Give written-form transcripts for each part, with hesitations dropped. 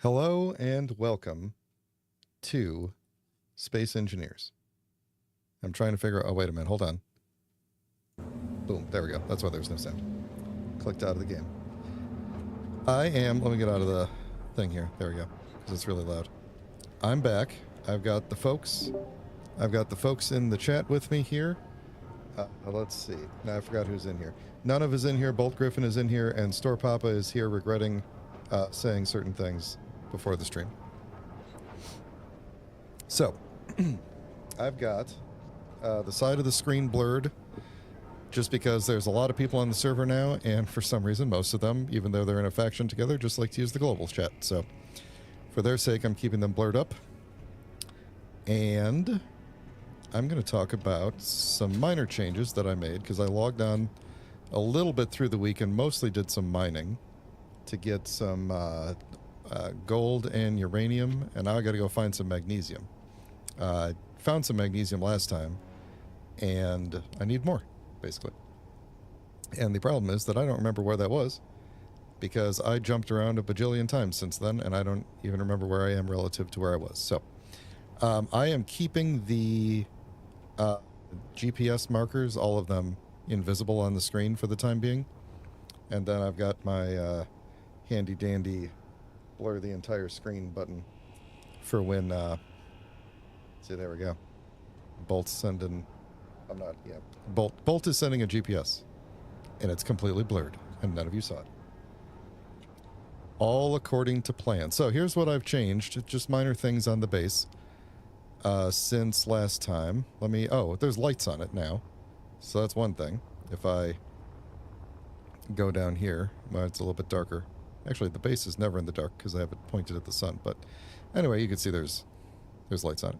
Hello and welcome to Space Engineers. I'm trying to figure out... Oh, wait a minute. Hold on. Boom. There we go. That's why there's no sound. Clicked out of the game. Let me get out of the thing here. There we go. Because it's really loud. I'm back. I've got the folks in the chat with me here. Let's see. Now I forgot who's in here. None of is in here. Bolt Griffin is in here. And Store Papa is here regretting saying certain things before the stream. So, I've got the side of the screen blurred just because there's a lot of people on the server now, and for some reason, most of them, even though they're in a faction together, just like to use the global chat. So, for their sake, I'm keeping them blurred up. And I'm going to talk about some minor changes that I made, because I logged on a little bit through the week and mostly did some mining to get some gold and uranium, and now I got to go find some magnesium. I found some magnesium last time, and I need more, basically. And the problem is that I don't remember where that was, because I jumped around a bajillion times since then, and I don't even remember where I am relative to where I was. So, I am keeping the GPS markers, all of them invisible on the screen for the time being. And then I've got my handy-dandy blur the entire screen button for when, see, there we go. Bolt's sending, Bolt is sending a GPS, and it's completely blurred, and none of you saw it. All according to plan. So here's what I've changed, just minor things on the base, since last time. There's lights on it now, so that's one thing. If I go down here, well, it's a little bit darker. Actually, the base is never in the dark because I have it pointed at the sun. But anyway, you can see there's lights on it.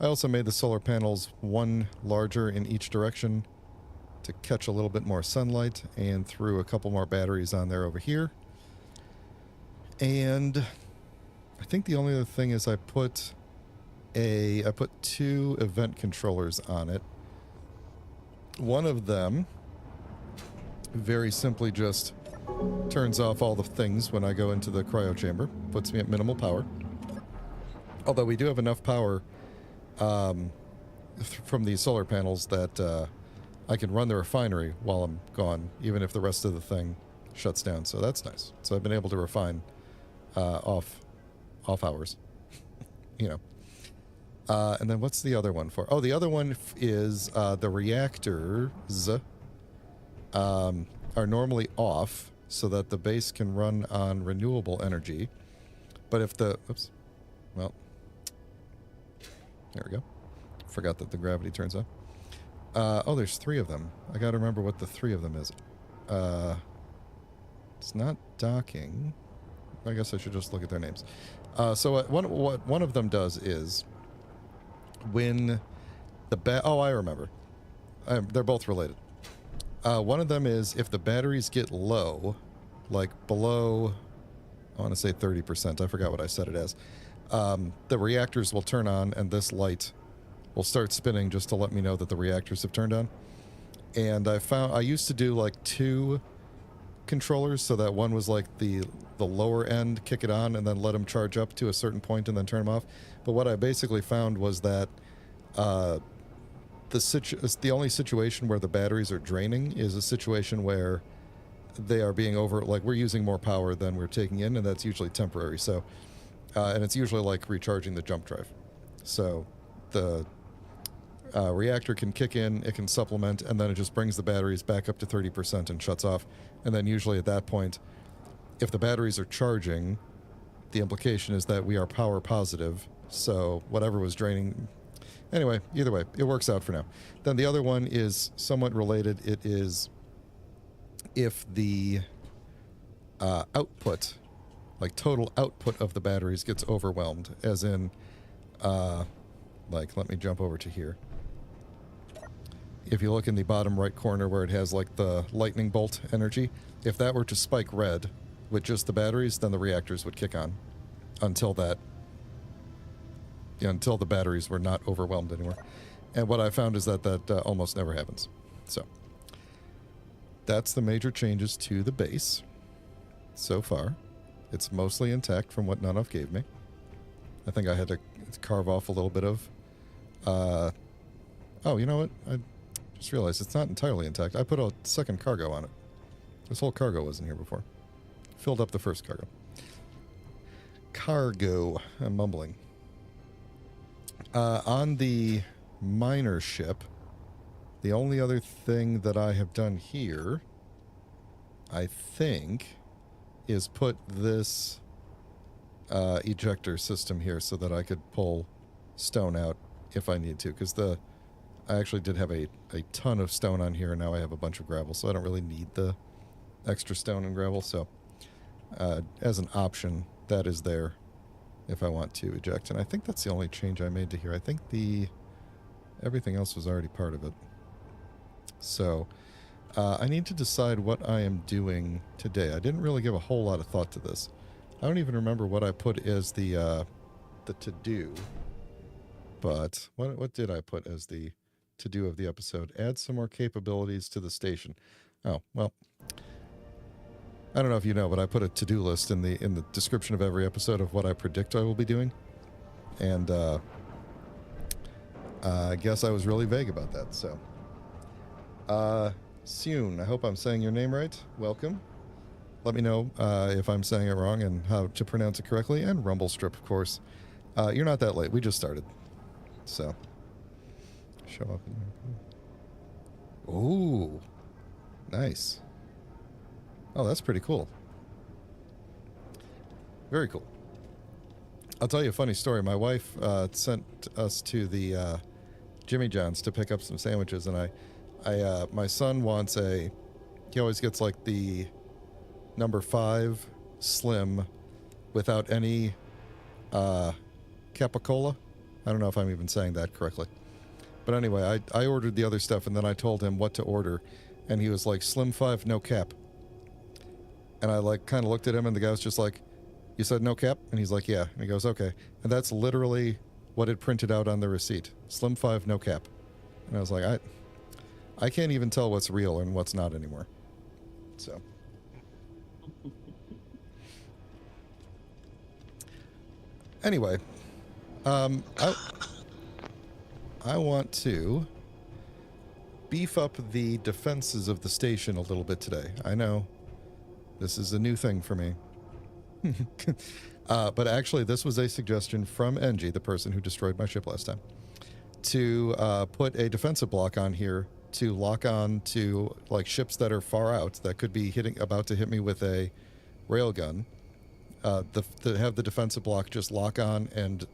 I also made the solar panels one larger in each direction to catch a little bit more sunlight, and threw a couple more batteries on there over here. And I think the only other thing is I put two event controllers on it. One of them very simply just turns off all the things when I go into the cryo chamber, puts me at minimal power. Although we do have enough power from these solar panels that I can run the refinery while I'm gone, even if the rest of the thing shuts down. So that's nice. So I've been able to refine off hours, you know. And then what's the other one for? Oh, the other one is the reactors are normally off so that the base can run on renewable energy. But if the... Oops. Well. There we go. Forgot that the gravity turns off. Oh, there's three of them. I gotta remember what the three of them is. It's not docking. I guess I should just look at their names. So what one of them does is... when the I remember. They're both related. One of them is if the batteries get low, like below, I want to say 30%, I forgot what I set it as, the reactors will turn on and this light will start spinning just to let me know that the reactors have turned on. And I used to do like two controllers, so that one was like the lower end, kick it on and then let them charge up to a certain point and then turn them off. But what I basically found was that the only situation where the batteries are draining is a situation where they are being like we're using more power than we're taking in, and that's usually temporary. So, and it's usually like recharging the jump drive. So the reactor can kick in, it can supplement, and then it just brings the batteries back up to 30% and shuts off. And then usually at that point, if the batteries are charging, the implication is that we are power positive. So whatever was draining... Anyway, either way, it works out for now. Then the other one is somewhat related. It is if the output, like total output of the batteries gets overwhelmed, as in, like, let me jump over to here. If you look in the bottom right corner where it has like the lightning bolt energy, if that were to spike red with just the batteries, then the reactors would kick on until that... until the batteries were not overwhelmed anymore. And what I found is that almost never happens. So that's the major changes to the base so far. It's mostly intact from what None of gave me. I think I had to carve off a little bit of... oh, you know what? I just realized it's not entirely intact. I put a second cargo on it. This whole cargo wasn't here before. Filled up the first cargo. Cargo. I'm mumbling. On the miner ship, the only other thing that I have done here, I think, is put this ejector system here so that I could pull stone out if I need to. Because I actually did have a ton of stone on here, and now I have a bunch of gravel, so I don't really need the extra stone and gravel. So as an option, that is there if I want to eject. And I think that's the only change I made to here. I think everything else was already part of it. So I need to decide what I am doing today. I didn't really give a whole lot of thought to this. I don't even remember what I put as the to-do. But what did I put as the to-do of the episode? Add some more capabilities to the station. Oh, well, I don't know if you know, but I put a to-do list in the description of every episode of what I predict I will be doing. And I guess I was really vague about that, so. Soon, I hope I'm saying your name right. Welcome. Let me know if I'm saying it wrong and how to pronounce it correctly. And Rumblestrip, of course. You're not that late. We just started. So. Show up. Ooh. Nice. Oh, that's pretty cool. Very cool. I'll tell you a funny story. My wife sent us to the Jimmy John's to pick up some sandwiches, and my son wants he always gets like the number 5 slim without any capicola. I don't know if I'm even saying that correctly. But anyway, I ordered the other stuff, and then I told him what to order, and he was like, slim 5, no cap. And I like kind of looked at him, and the guy was just like, you said no cap? And he's like, yeah. And he goes, okay. And that's literally what it printed out on the receipt. Slim 5, no cap. And I was like, I can't even tell what's real and what's not anymore. So. Anyway, I want to beef up the defenses of the station a little bit today. I know this is a new thing for me. But actually, this was a suggestion from Engie, the person who destroyed my ship last time, to put a defensive block on here to lock on to like ships that are far out that could be about to hit me with a railgun. To have the defensive block just lock on and,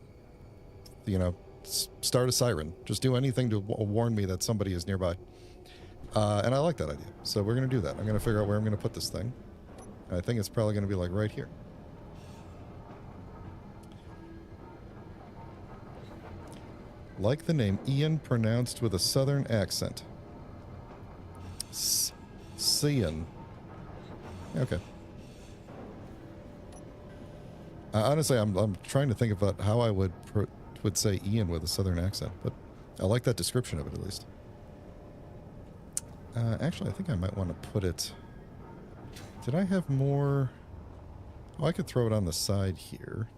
start a siren. Just do anything to warn me that somebody is nearby. And I like that idea. So we're going to do that. I'm going to figure out where I'm going to put this thing. I think it's probably going to be like right here. Like the name, Ian pronounced with a southern accent. Cian. Okay. Honestly, I'm trying to think about how I would say Ian with a southern accent, but I like that description of it at least. Actually, I think I might want to put it... Did I have more... Oh, I could throw it on the side here.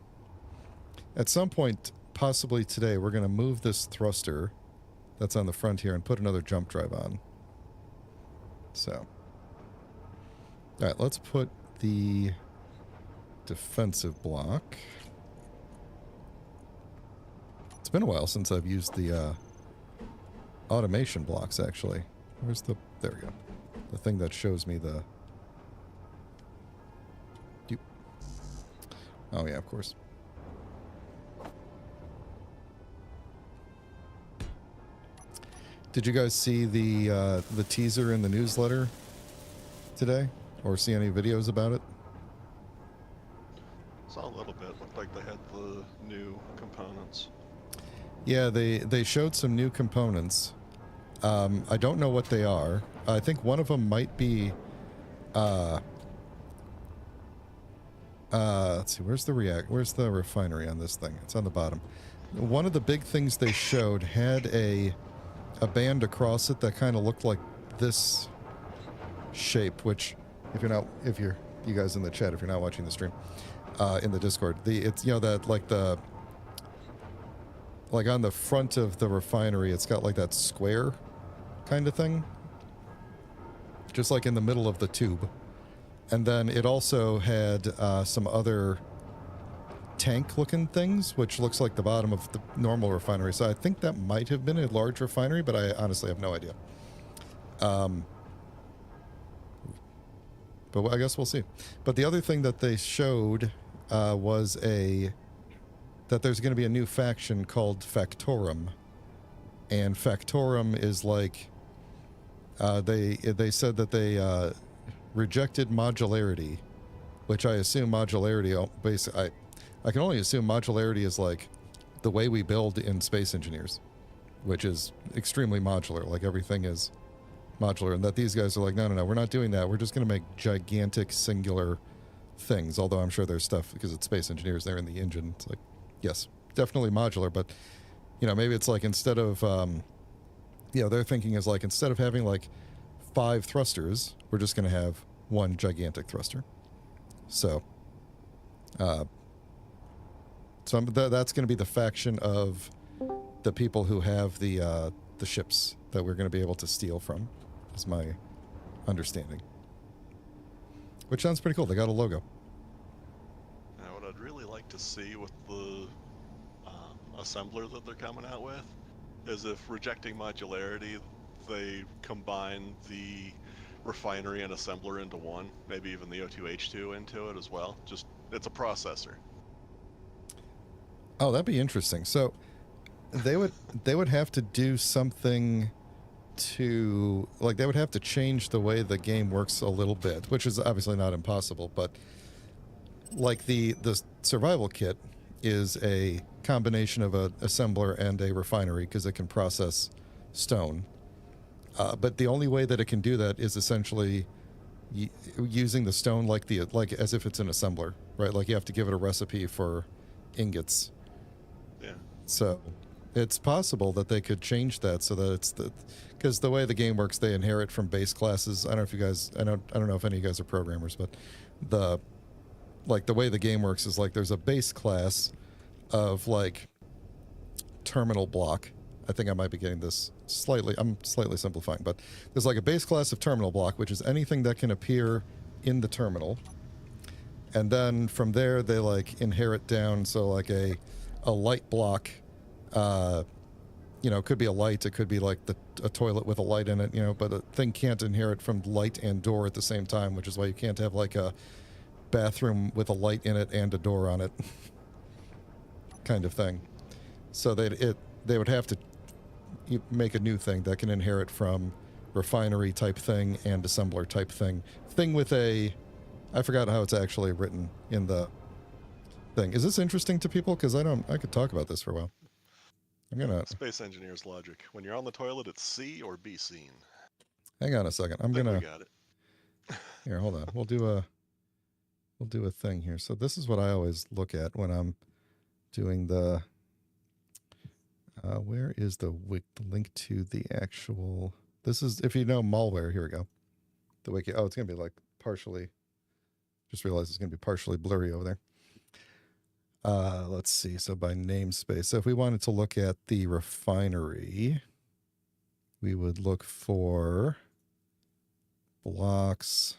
At some point, possibly today, we're going to move this thruster that's on the front here and put another jump drive on. So. Alright, let's put the defensive block. It's been a while since I've used the automation blocks, actually. Where's the... There we go. The thing that shows me the... Oh, yeah, of course. Did you guys see the teaser in the newsletter today? Or see any videos about it? Saw a little bit. Looked like they had the new components. Yeah, they showed some new components. I don't know what they are. I think one of them might be... let's see, where's the refinery on this thing? It's on the bottom. One of the big things they showed had a band across it that kind of looked like this shape, which, you guys in the chat, if you're not watching the stream, in the Discord. It's that like on the front of the refinery, it's got like that square kind of thing, just like in the middle of the tube. And then it also had some other tank-looking things, which looks like the bottom of the normal refinery. So I think that might have been a large refinery, but I honestly have no idea. But I guess we'll see. But the other thing that they showed was that there's going to be a new faction called Factorum, and Factorum is like they said that they rejected modularity, which I assume modularity basically I can only assume modularity is like the way we build in Space Engineers, which is extremely modular. Like everything is modular, and that these guys are like, no, we're not doing that. We're just going to make gigantic singular things. Although I'm sure there's stuff because it's Space Engineers, they're in the engine. It's like, yes, definitely modular, but maybe it's like instead of their thinking is like instead of having like 5 thrusters, we're just going to have one gigantic thruster. So, that's going to be the faction of the people who have the ships that we're going to be able to steal from, is my understanding. Which sounds pretty cool. They got a logo. Now, what I'd really like to see with the assembler that they're coming out with is if rejecting modularity, they combine the refinery and assembler into one, maybe even the O2H2 into it as well. Just, it's a processor. Oh, that'd be interesting. So they would have to do something to, like, they would have to change the way the game works a little bit, which is obviously not impossible, but like the survival kit is a combination of an assembler and a refinery because it can process stone. But the only way that it can do that is essentially using the stone like as if it's an assembler, right? Like you have to give it a recipe for ingots. Yeah. So it's possible that they could change that so that it's because the way the game works, they inherit from base classes. I don't know if you guys, I don't know if any of you guys are programmers, but the way the game works is like there's a base class of like terminal block. I think I might be getting this I'm slightly simplifying, but there's like a base class of terminal block, which is anything that can appear in the terminal. And then from there, they like inherit down. So like a light block, could be a light. It could be like a toilet with a light in it, but a thing can't inherit from light and door at the same time, which is why you can't have like a bathroom with a light in it and a door on it kind of thing. So they would have to make a new thing that can inherit from refinery type thing and assembler type thing with I forgot how it's actually written in the thing. Is this interesting to people? Because I could talk about this for a while. I'm gonna Space Engineer's logic. When you're on the toilet, it's see or be seen. hang on a second. I think we got it. Here, hold on. We'll do a thing here. So this is what I always look at when I'm doing the where is the link to the actual, this is, if you know malware, here we go. The wiki, it's going to be like partially, just realized it's going to be partially blurry over there. Let's see. So by namespace. So if we wanted to look at the refinery, we would look for blocks.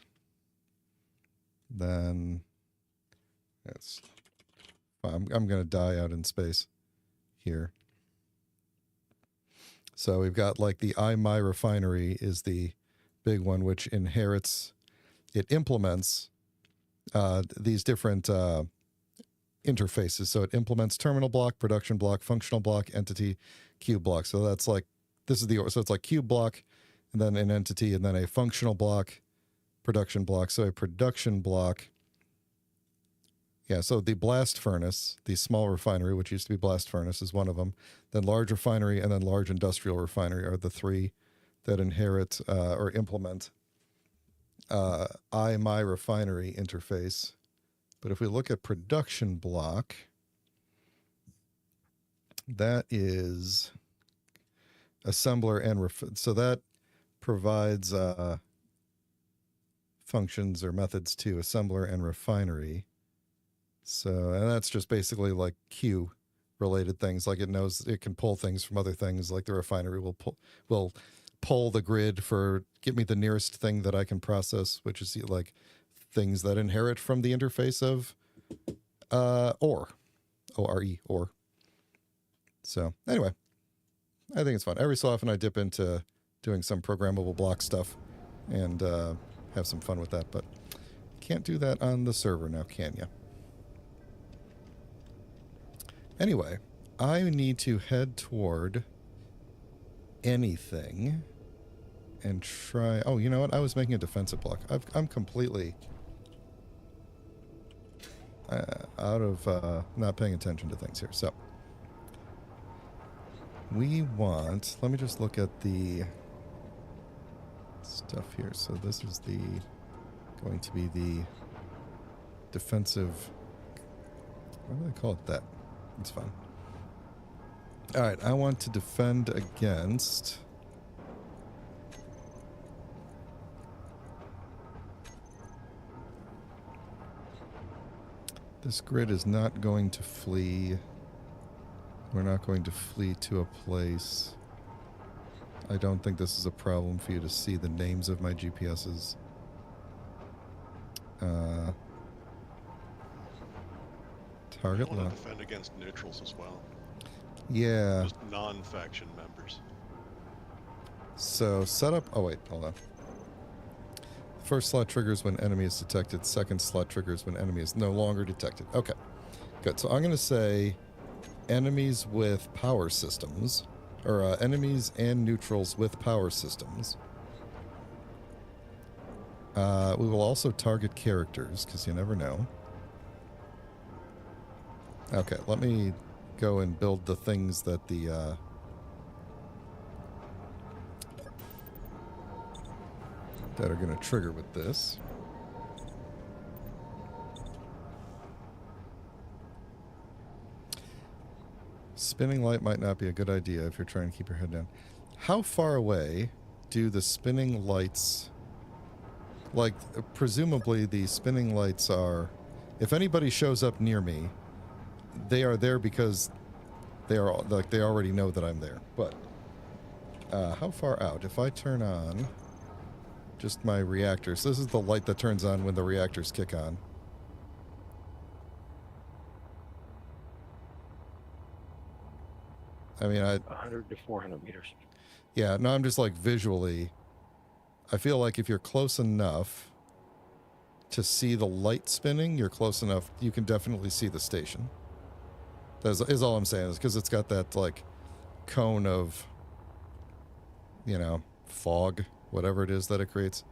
Then it's, I'm going to die out in space here. So we've got like the My refinery is the big one, which it implements these different interfaces. So it implements terminal block, production block, functional block, entity, cube block. So that's like, so it's like cube block and then an entity and then a functional block, production block. So a production block. Yeah, so the blast furnace, the small refinery, which used to be blast furnace, is one of them. Then large refinery and then large industrial refinery are the 3 that inherit or implement My refinery interface. But if we look at production block, that is assembler and so that provides functions or methods to assembler and refinery. So, and that's just basically like queue related things. Like it knows it can pull things from other things. Like the refinery will pull the grid for get me the nearest thing that I can process, which is like things that inherit from the interface of ore, ORE, ore. So anyway, I think it's fun. Every so often I dip into doing some programmable block stuff and have some fun with that, but can't do that on the server now, can you? Anyway, I need to head toward anything and try... Oh, you know what? I was making a defensive block. I'm completely out of not paying attention to things here. So we want... Let me just look at the stuff here. So this is going to be the defensive... What do they call it? That. It's fine. All right, I want to defend against... This grid is not going to flee. We're not going to flee to a place. I don't think this is a problem for you to see the names of my GPSs. Target You want lock. to defend against neutrals as well. Yeah. Just non-faction members. So set up... Oh, wait. Hold on. First slot triggers when enemy is detected. Second slot triggers when enemy is no longer detected. Okay. Good. So I'm going to say enemies with power systems. Or enemies and neutrals with power systems. We will also target characters, because you never know. Okay, let me go and build the things that the... that are going to trigger with this. Spinning light might not be a good idea if you're trying to keep your head down. How far away do the spinning lights... Like, presumably the spinning lights are... If anybody shows up near me, they are there because they are like they already know that I'm there. But how far out? If I turn on just my reactors, this is the light that turns on when the reactors kick on. I mean, 100 to 400 meters. Yeah, no, I'm just like visually. I feel like if you're close enough to see the light spinning, you're close enough. You can definitely see the station. That is all I'm saying, is because it's got that like cone of, you know, fog, whatever it is that it creates.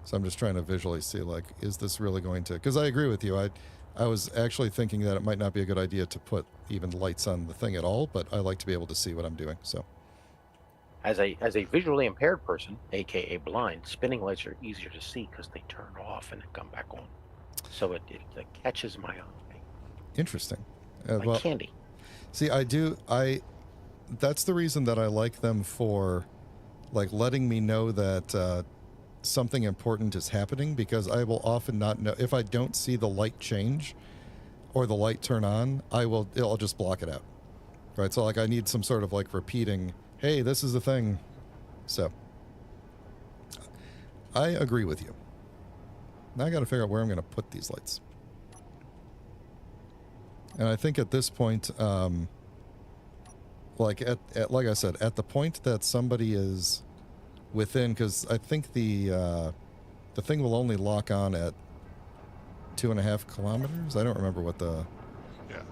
So I'm just trying to visually see, like, is this really going to... Because I agree with you. I was actually thinking that it might not be a good idea to put even lights on the thing at all, but I like to be able to see what I'm doing, so... As a visually impaired person, aka blind, spinning lights are easier to see because they turn off and then come back on. So it catches my eye. Interesting. Like well, candy. See, that's the reason that I like them for, like, letting me know that something important is happening, because I will often not know... If I don't see the light change or the light turn on, I'll just block it out. Right? So, like, I need some sort of, like, repeating... Hey, this is the thing. So, I agree with you. Now I got to figure out where I'm going to put these lights. And I think at this point, like I said, at the point that somebody is within, because I think the thing will only lock on at 2.5 kilometers. I don't remember what the... Yeah.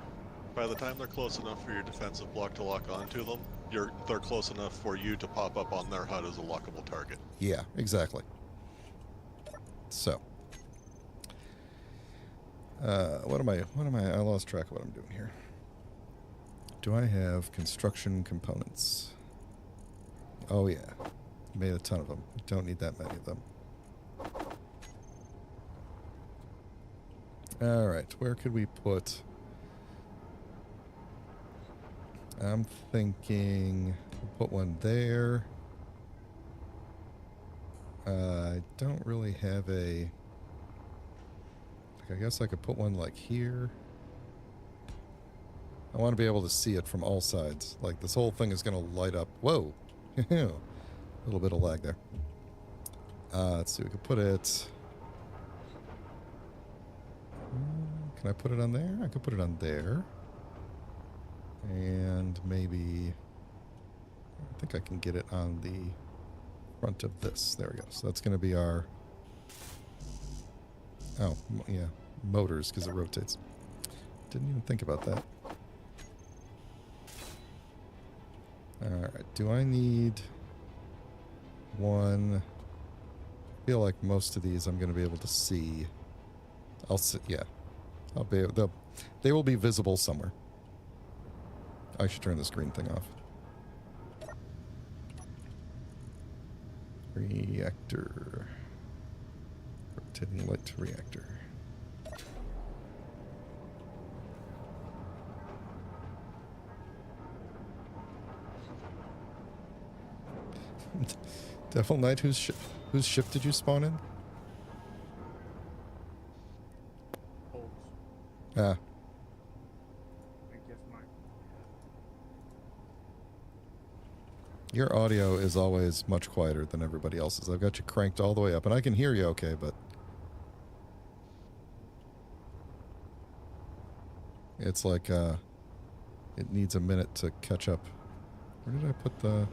By the time they're close enough for your defensive block to lock onto them, they're close enough for you to pop up on their HUD as a lockable target. Yeah, exactly. So, what am I? I lost track of what I'm doing here. Do I have construction components? Oh yeah, made a ton of them. Don't need that many of them. All right, where could we put? I'm thinking we'll put one there. I don't really have a... I guess I could put one like here. I want to be able to see it from all sides. Like, this whole thing is going to light up. Whoa. A little bit of lag there. Let's see. We could put it... Can I put it on there? I could put it on there. And maybe... I think I can get it on the front of this. There we go. So that's going to be our... Oh, yeah. Motors, because it rotates. Didn't even think about that. Alright, do I need one? I feel like most of these I'm going to be able to see. I'll see, yeah. I'll be able, they will be visible somewhere. I should turn this green thing off. Reactor. Rotating light to reactor. Devil Knight, whose ship did you spawn in? Holds. Ah, I guess mine. your audio is always much quieter than everybody else's. I've got you cranked all the way up, and I can hear you okay, but it's like it needs a minute to catch up. Where did I put the...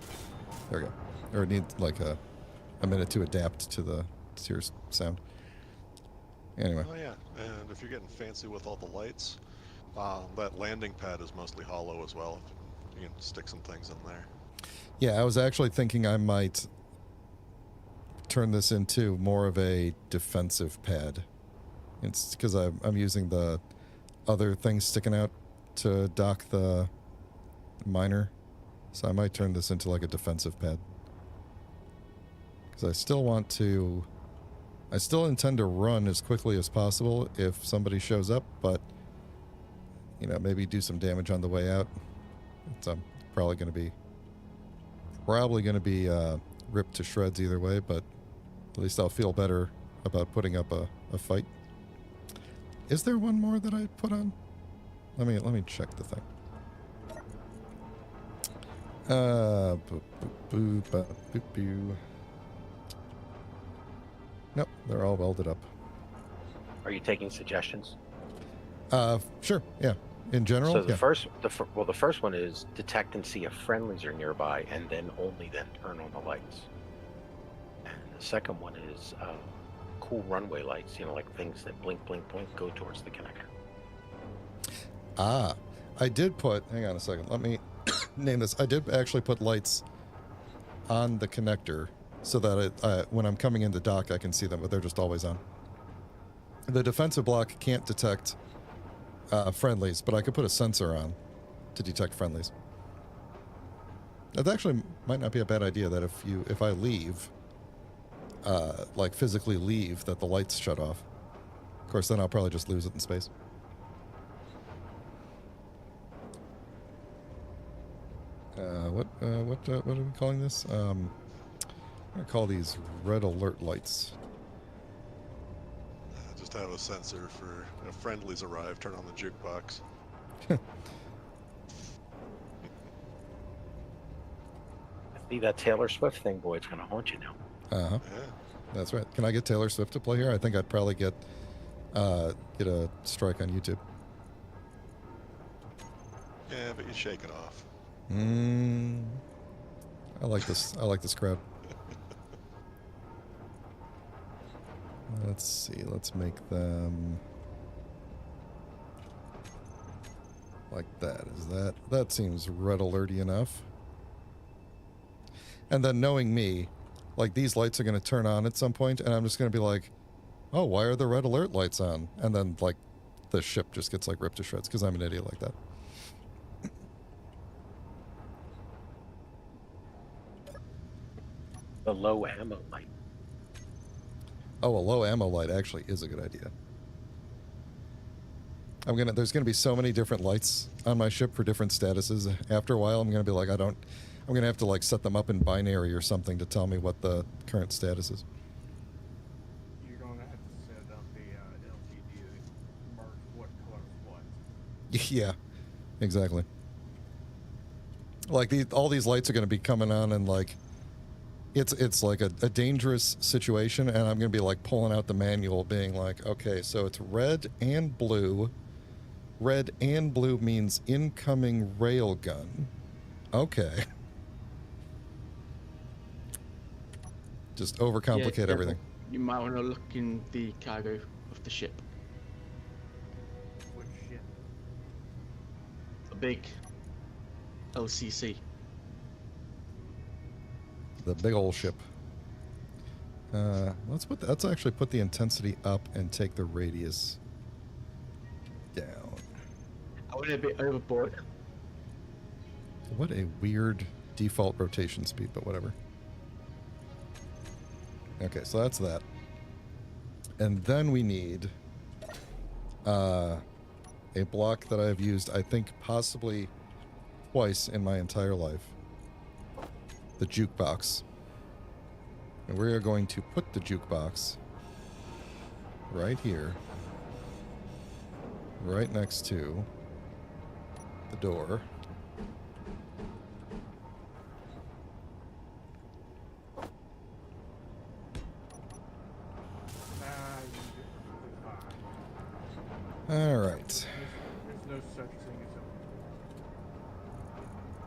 There we go. Or it needs like a minute to adapt to your sound. Anyway. Oh yeah, and if you're getting fancy with all the lights, that landing pad is mostly hollow as well. You can stick some things in there. Yeah, I was actually thinking I might turn this into more of a defensive pad. It's because I'm using the other things sticking out to dock the miner. So I might turn this into like a defensive pad. Because I still intend to run as quickly as possible if somebody shows up, but, you know, maybe do some damage on the way out. It's probably going to be ripped to shreds either way, but at least I'll feel better about putting up a fight. Is there one more that I put on? Let me check the thing. Nope, they're all welded up. Are you taking suggestions? Sure, yeah. In general, So the yeah. the first one is detect and see if friendlies are nearby, and then turn on the lights. And the second one is cool runway lights. You know, like things that blink, blink, blink, go towards the connector. Ah, I did put... Hang on a second. Let me name this. I did actually put lights on the connector so that when I'm coming in the dock, I can see them, but they're just always on. The defensive block can't detect friendlies, but I could put a sensor on to detect friendlies. That actually might not be a bad idea, that if I leave, like physically leave, that the lights shut off. Of course, then I'll probably just lose it in space. What are we calling this? I'm gonna call these red alert lights. Just have a sensor for if friendlies arrive, turn on the jukebox. See that Taylor Swift thing, boy, it's gonna haunt you now. Uh-huh. Yeah. That's right. Can I get Taylor Swift to play here? I think I'd probably get a strike on YouTube. Yeah, but you shake it off. I like this. I like this crowd. Let's see. Let's make them like that. That seems red alerty enough. And then knowing me, like these lights are going to turn on at some point, and I'm just going to be like, "Oh, why are the red alert lights on?" And then like the ship just gets like ripped to shreds because I'm an idiot like that. The low ammo light. Oh, a low ammo light actually is a good idea. There's gonna be so many different lights on my ship for different statuses. After a while, I'm gonna be like, I'm gonna have to like set them up in binary or something to tell me what the current status is. You're gonna have to set up the LCD that marks what color is what. Yeah, Exactly. Like all these lights are going to be coming on, and like it's like a dangerous situation, and I'm going to be like pulling out the manual, being like, okay, so it's red and blue. Red and blue means incoming railgun. Okay. Just overcomplicate careful. everything. You might want to look in the cargo of the ship. Which shit? A big LCC. The big old ship. Let's actually put the intensity up and take the radius down. I went a bit overboard. What a weird default rotation speed, but whatever. Okay, so that's that. And then we need a block that I've used, I think, possibly twice in my entire life. The jukebox. And we are going to put the jukebox right here. Right next to the door. All right. There's no such thing as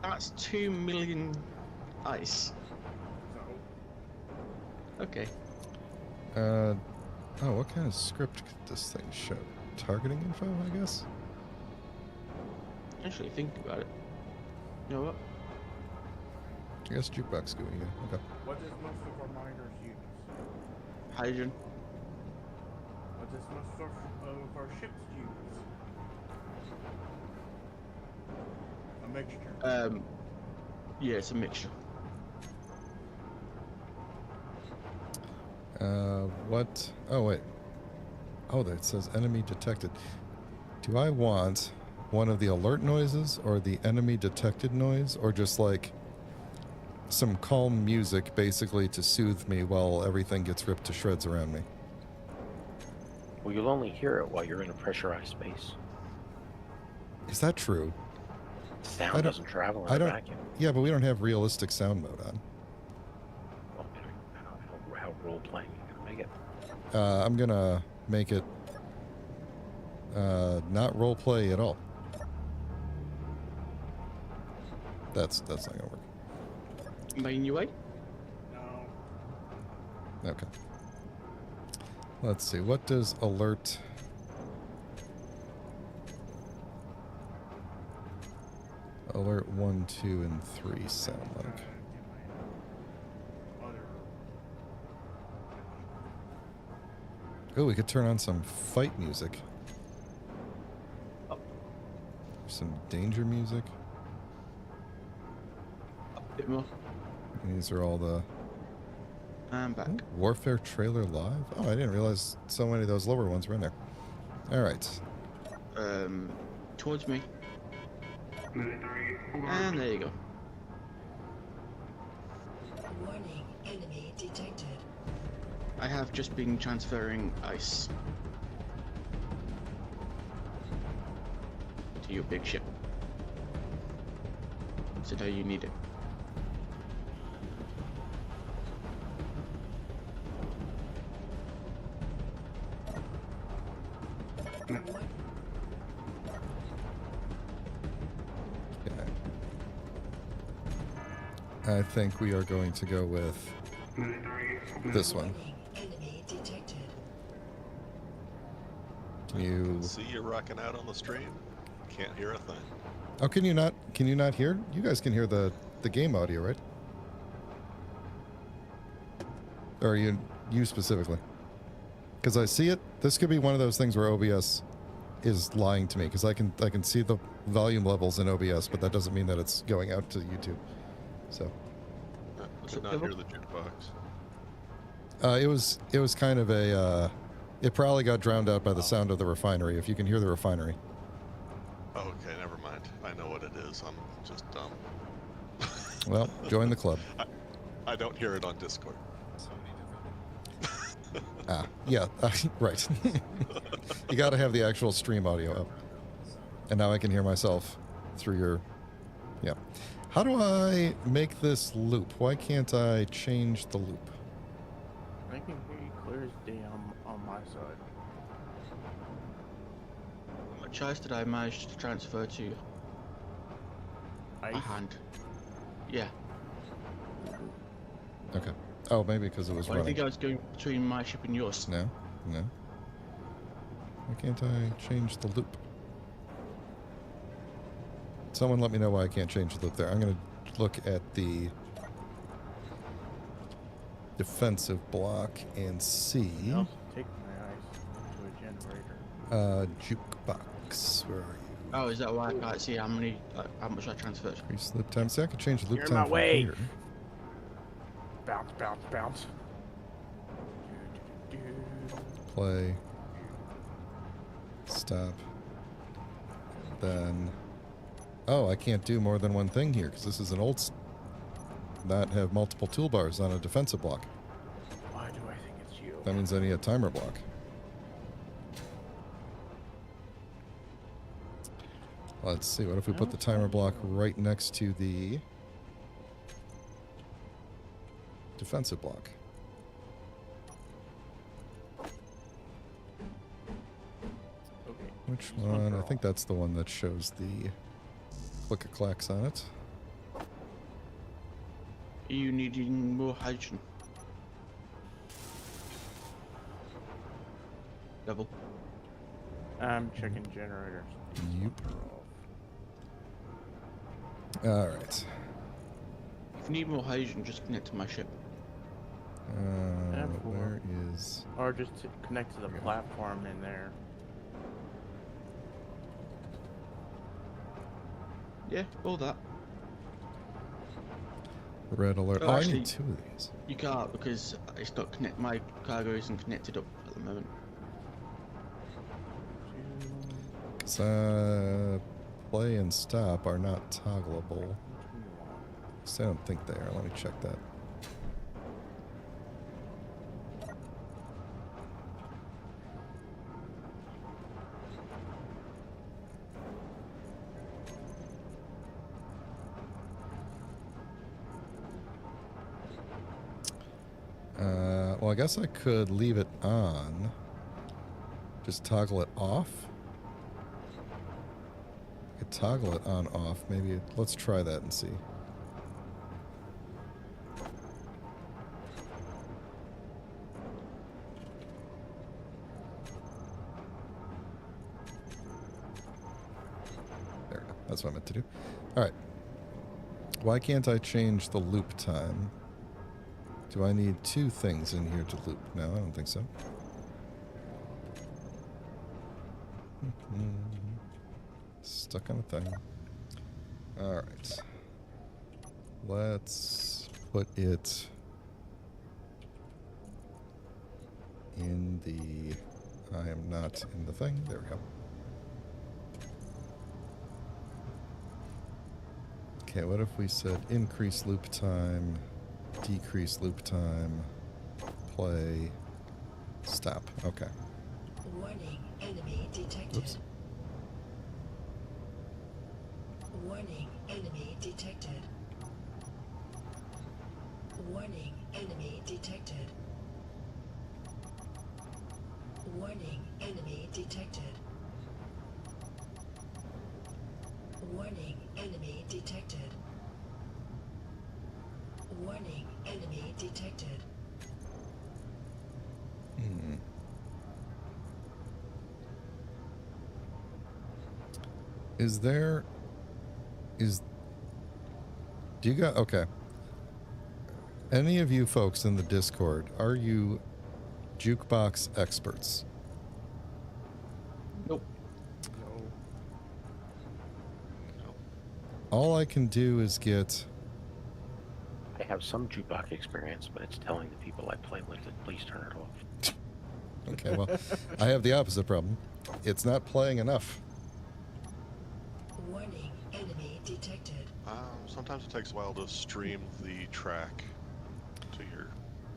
a That's 2 million ice. so. Okay. Oh, what kind of script could this thing show? Targeting info, I guess? Actually, think about it. You know what? I guess jukebox GUI, yeah. Okay. What does most of our miners use? Hydrogen. What does most of our ships use? A mixture. Yeah, it's a mixture. What? Oh, wait. Oh, there it says enemy detected. Do I want one of the alert noises or the enemy detected noise, or just like some calm music basically to soothe me while everything gets ripped to shreds around me? Well, you'll only hear it while you're in a pressurized space. Is that true? Sound doesn't travel in a vacuum. Yeah, but we don't have realistic sound mode on. Well, how role-playing you gonna make it? I'm gonna make it not role play at all. That's not gonna work. Main UA? No. Okay. Let's see. What does alert? Alert 1, 2, and 3 sound like? Oh, we could turn on some fight music. Some danger music. A bit more. And these are all the I'm back. Warfare trailer live. Oh, I didn't realize so many of those lower ones were in there. All right. Towards me. And there you go. Warning, enemy detected. I have just been transferring ice to your big ship. So now you need it. Okay. I think we are going to go with this one. Warning, enemy detected. Can you? See you rocking out on the stream. Can't hear a thing. Oh, can you not? Can you not hear? You guys can hear the game audio, right? Or you specifically? Because I see it. This could be one of those things where OBS is lying to me, because I can see the volume levels in OBS, but that doesn't mean that it's going out to YouTube. So I could not hear the jukebox. it was kind of a it probably got drowned out by the sound of the refinery. If you can hear the refinery. Okay, never mind. I know what it is. I'm just dumb. Well, join the club. I don't hear it on Discord. Yeah, right. You got to have the actual stream audio up. And now I can hear myself through your... Yeah. How do I make this loop? Why can't I change the loop? I can hear you clear as day on my side. How much ice did I manage to transfer to Ice? a hand? Yeah. Okay. Oh, maybe because it was Why do you running. think I was going between my ship and yours? No, no. Why can't I change the loop? Someone let me know why I can't change the loop there. I'm going to look at the defensive block and see. I'll take my ice to a generator. Jukebox. Where are you? Oh, is that why I can't see how much I transferred? Increase loop time. See, I could change the loop You're in time my from way. here. Bounce, bounce, bounce. Play. Stop. Then... Oh, I can't do more than one thing here because this is an old... Not have multiple toolbars on a defensive block. Why do I think it's you? That means I need a timer block. Let's see, what if we put the timer block right next to the defensive block? Okay. Which this one one? for I think all. that's the one that shows the click-a-clacks on it. Are you needing more hydrogen? Double. I'm checking generators. Yep. Alright. If you need more hydrogen, just connect to my ship. Where is... Or just to connect to the platform in there. Yeah, all that. Red alert? Oh, Oh, I actually- need two of these. You can't because it's not connect. My cargo isn't connected up at the moment. Because play and stop are not toggleable. So I don't think they are. Let me check that. Well, I guess I could leave it on. Just toggle it off. I could toggle it on off. Maybe let's try that and see. There we go. That's what I meant to do. All right. Why can't I change the loop time? Do I need two things in here to loop? No, I don't think so. Stuck on a thing. Alright. Let's put it in the... I am not in the thing. There we go. Okay, what if we said increase loop time, decrease loop time, play, stop. Okay. Warning, enemy detected. Oops. Warning, enemy detected. Warning, enemy detected. Warning, enemy detected. Warning, enemy detected. Warning, enemy detected. Hmm. Is there... Do you got... Okay. Any of you folks in the Discord, are you jukebox experts? Nope. No. All I can do is get... I have some jukebox experience, but it's telling the people I play with to please turn it off. Okay, well, I have the opposite problem. It's not playing enough. Warning, enemy detected. Sometimes it takes a while to stream the track to your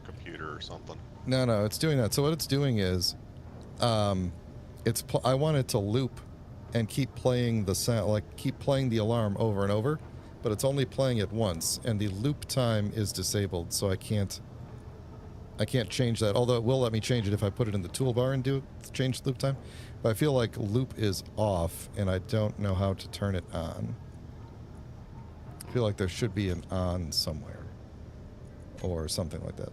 computer or something. No, it's doing that. So what it's doing is, I want it to loop and keep playing the sound, like keep playing the alarm over and over, but it's only playing it once, and the loop time is disabled, so I can't change that. Although it will let me change it if I put it in the toolbar and change loop time. But I feel like loop is off, and I don't know how to turn it on. I feel like there should be an on somewhere, or something like that.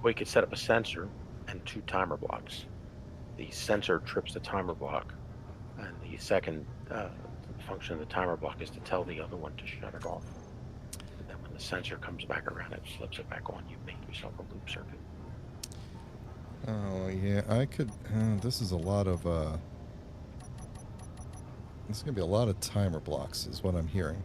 We could set up a sensor and 2 timer blocks. The sensor trips the timer block, and the second function of the timer block is to tell the other one to shut it off. And then when the sensor comes back around, it flips it back on. You make yourself a loop circuit. Oh, yeah, I could... this is a lot of... this is going to be a lot of timer blocks, is what I'm hearing.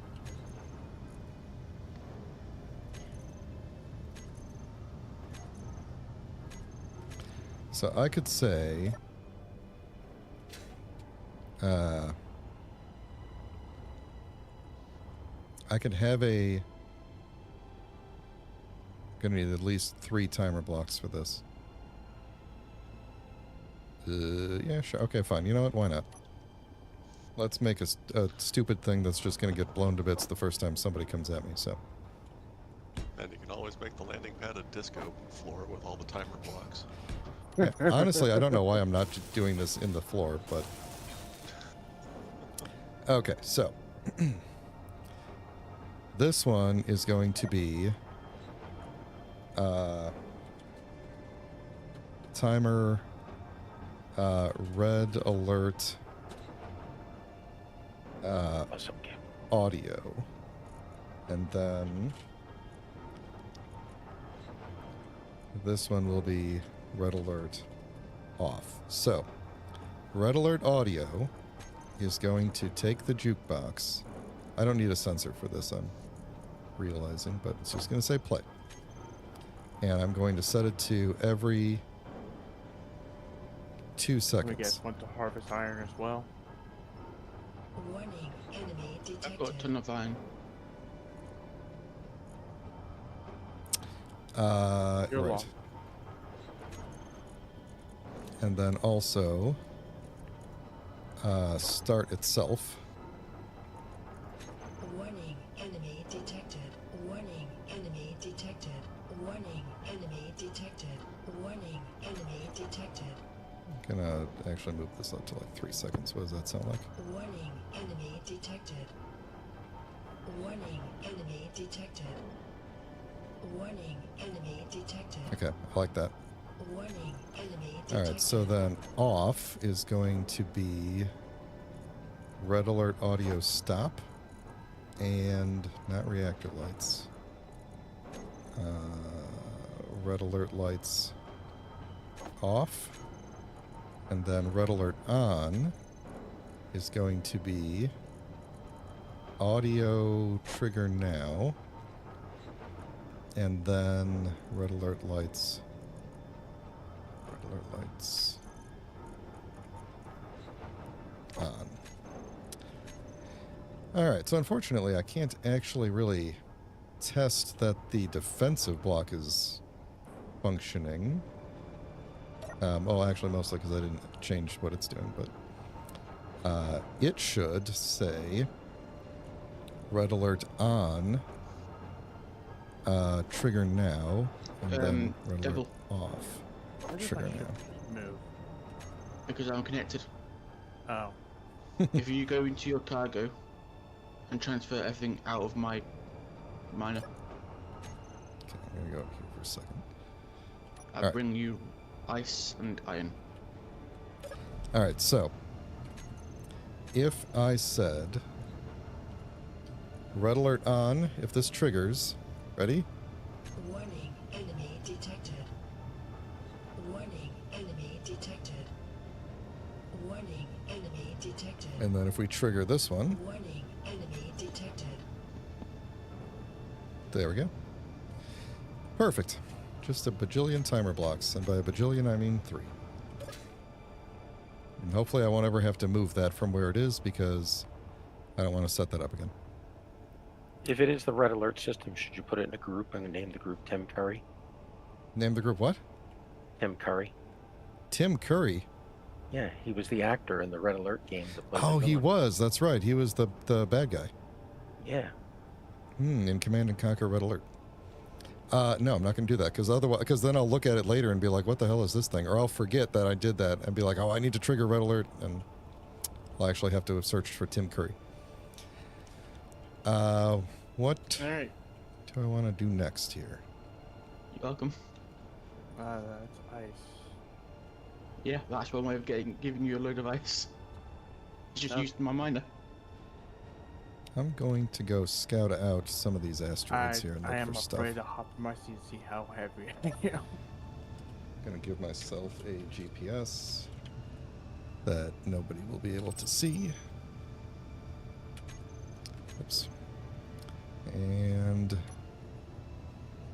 So I could say... I could have a... Gonna need at least 3 timer blocks for this. Yeah, sure. Okay, fine. You know what? Why not? Let's make a stupid thing that's just gonna get blown to bits the first time somebody comes at me, so... And you can always make the landing pad a disco floor with all the timer blocks. Yeah, honestly, I don't know why I'm not doing this in the floor, but... Okay, so... this one is going to be... timer... red alert... Awesome. audio. And then... this one will be red alert off. So, red alert audio is going to take the jukebox. I don't need a sensor for this, I'm realizing, but it's just going to say play. And I'm going to set it to every 2 We seconds. guys want to harvest iron as well. Warning, enemy I've got a detected. ton of iron. You're Right. lost. And then also start itself. Warning, enemy detected. Warning, enemy detected. Warning, enemy detected. Warning, enemy detected. I'm gonna actually move this up to like 3 seconds. What does that sound like? Warning, enemy detected. Warning, enemy detected. Warning, enemy detected. Okay, I like that. Warning, enemy detected. Alright, so then off is going to be red alert audio stop and not reactor lights. Red alert lights off, and then red alert on is going to be audio trigger now, and then red alert lights on. Alright, so unfortunately I can't actually really test that the defensive block is functioning. Oh, actually mostly because I didn't change what it's doing, but it should say red alert on, trigger now, and then red Devil. alert off. Where does Trigger my now. ship move? Because I'm connected. Oh. If you go into your cargo and transfer everything out of my miner, Okay, I'm gonna go up here for a second. I Alright. bring you ice and iron. Alright, so if I said red alert on, if this triggers, ready? Warning, enemy detected. Warning, enemy detected. Warning, enemy detected. And then if we trigger this one, Warning, enemy detected. there we go. Perfect. Just a bajillion timer blocks, and by a bajillion I mean 3. And hopefully I won't ever have to move that from where it is, because I don't want to set that up again. If it is the red alert system, should you put it in a group and name the group Tim Curry? Name the group what? Tim Curry. Tim Curry. Yeah, he was the actor in the Red Alert game that played Oh, the he villain. was. That's right. He was the bad guy. Yeah. In Command and Conquer Red Alert. No, I'm not going to do that because then I'll look at it later and be like, what the hell is this thing? Or I'll forget that I did that and be like, oh, I need to trigger Red Alert, and I'll actually have to have searched for Tim Curry. What Alright. do I want to do next here? You're welcome. That's ice. Yeah, that's one way of giving you a load of ice. Just Oh. used my miner. I'm going to go scout out some of these asteroids here and look I am for stuff. afraid to hop in my seat to see how heavy I am. I'm going to give myself a GPS that nobody will be able to see. Oops. And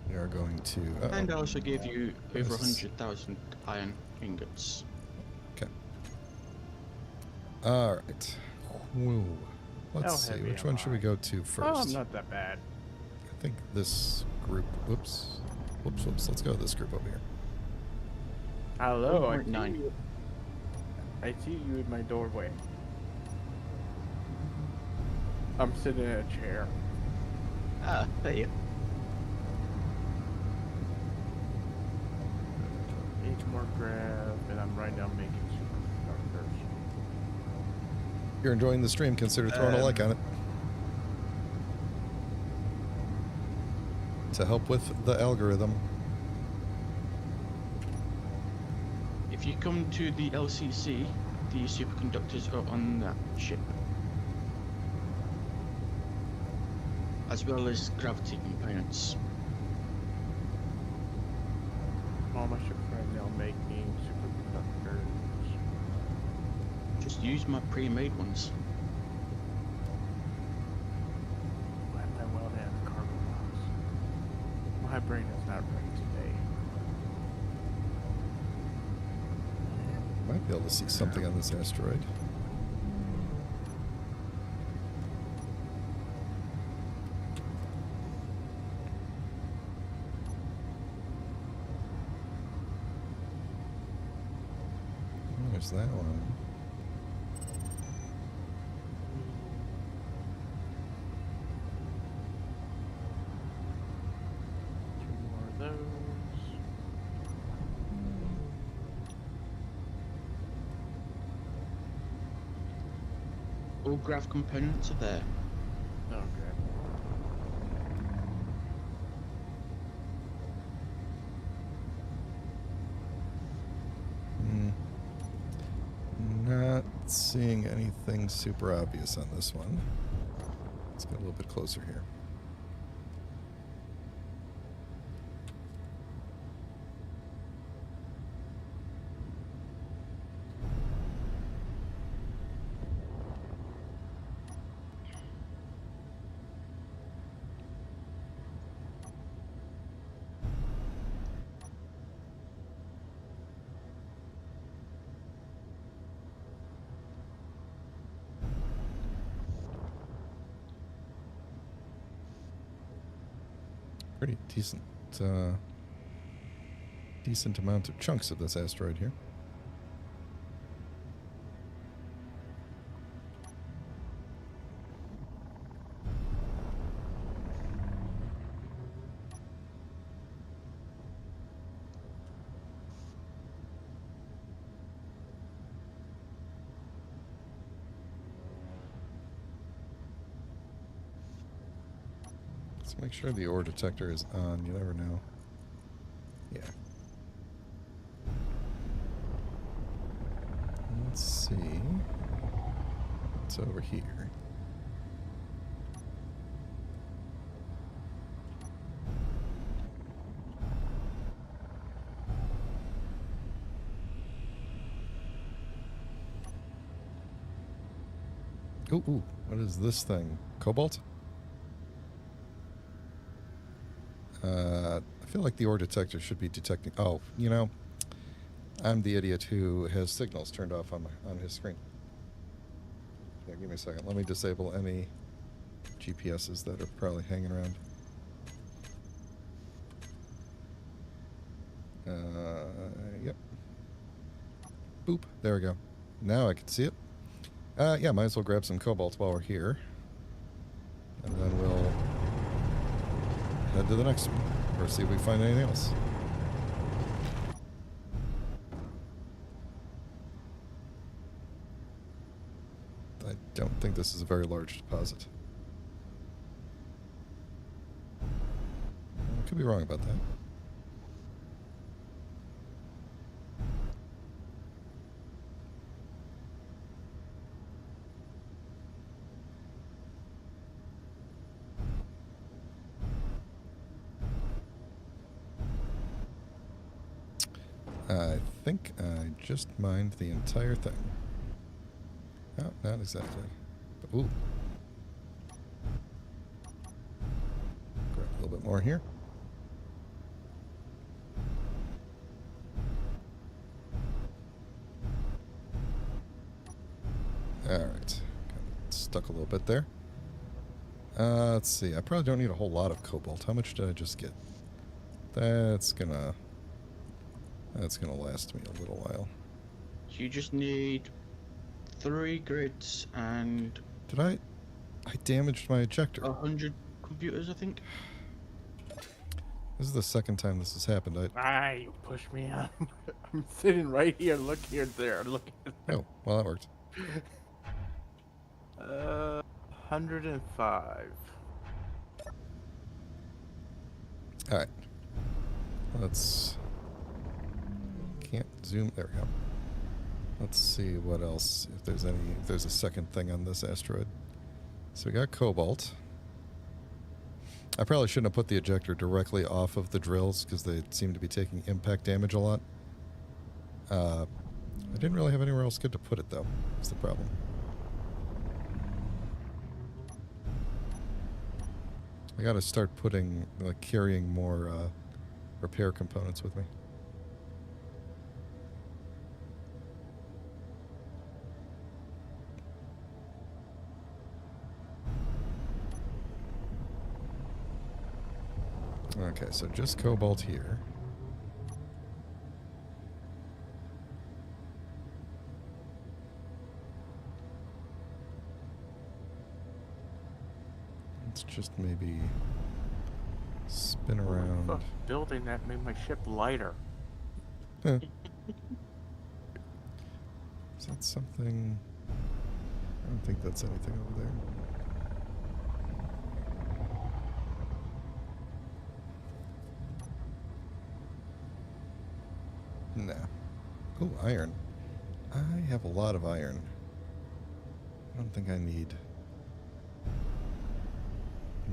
we are going to... And I also gave you over Yes. 100,000 iron ingots. All right. Whoa. Let's How see. heavy Which am one should we I? go to first? Oh, I'm not that bad. I think this group... Whoops. Whoops, whoops. Let's go to this group over here. Hello, I 1.9. see you. I see you in my doorway. I'm sitting in a chair. Ah, there you. 8 more grab, and I'm right now making superconductors. If you're enjoying the stream, consider throwing a like on it. To help with the algorithm. If you come to the LCC, the superconductors are on that ship. As well as gravity components. All my ships right now making superconductors. Just use my pre-made ones. Why am I welding at the cargo box? My brain is not ready today. Might be able to see something on this asteroid. There's that one. Two more of those. All grav components are there. Okay. Not seeing anything super obvious on this one. Let's get a little bit closer here. Pretty decent amount of chunks of this asteroid here. Let's make sure the ore detector is on. You never know. Yeah. Let's see. What's over here? Ooh, what is this thing? Cobalt? I feel like the ore detector should be detecting... Oh, you know, I'm the idiot who has signals turned off on his screen. Yeah, give me a second. Let me disable any GPSs that are probably hanging around. Yep. Boop. Boop. There we go. Now I can see it. Yeah, might as well grab some cobalt while we're here. And then we'll head to the next one. Or see if we find anything else. I don't think this is a very large deposit. I could be wrong about that. I think I just mined the entire thing. Oh, not exactly. But, ooh. Grab a little bit more here. Alright. Kind of stuck a little bit there. Let's see. I probably don't need a whole lot of cobalt. How much did I just get? That's gonna last me a little while. So you just need 3 grids and Did I damaged my ejector. 100 computers, I think. This is the second time this has happened. You pushed me out. I'm sitting right here. Look here, there. Look. Oh, well, that worked. 105. Alright. Let's... Can't zoom... There we go. Let's see what else, if there's a second thing on this asteroid. So we got cobalt. I probably shouldn't have put the ejector directly off of the drills, because they seem to be taking impact damage a lot. I didn't really have anywhere else good to put it, though. That's the problem. I gotta start putting, carrying more repair components with me. Okay, so just cobalt here. Let's just maybe spin around. Fuck, building that made my ship lighter. Huh. Is that something? I don't think that's anything over there. Nah. Oh, iron. I have a lot of iron. I don't think I need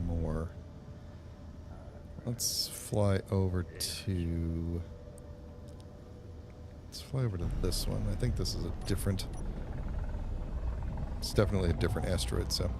more. Let's fly over to... Let's fly over to this one. I think this is a different... It's definitely a different asteroid, so...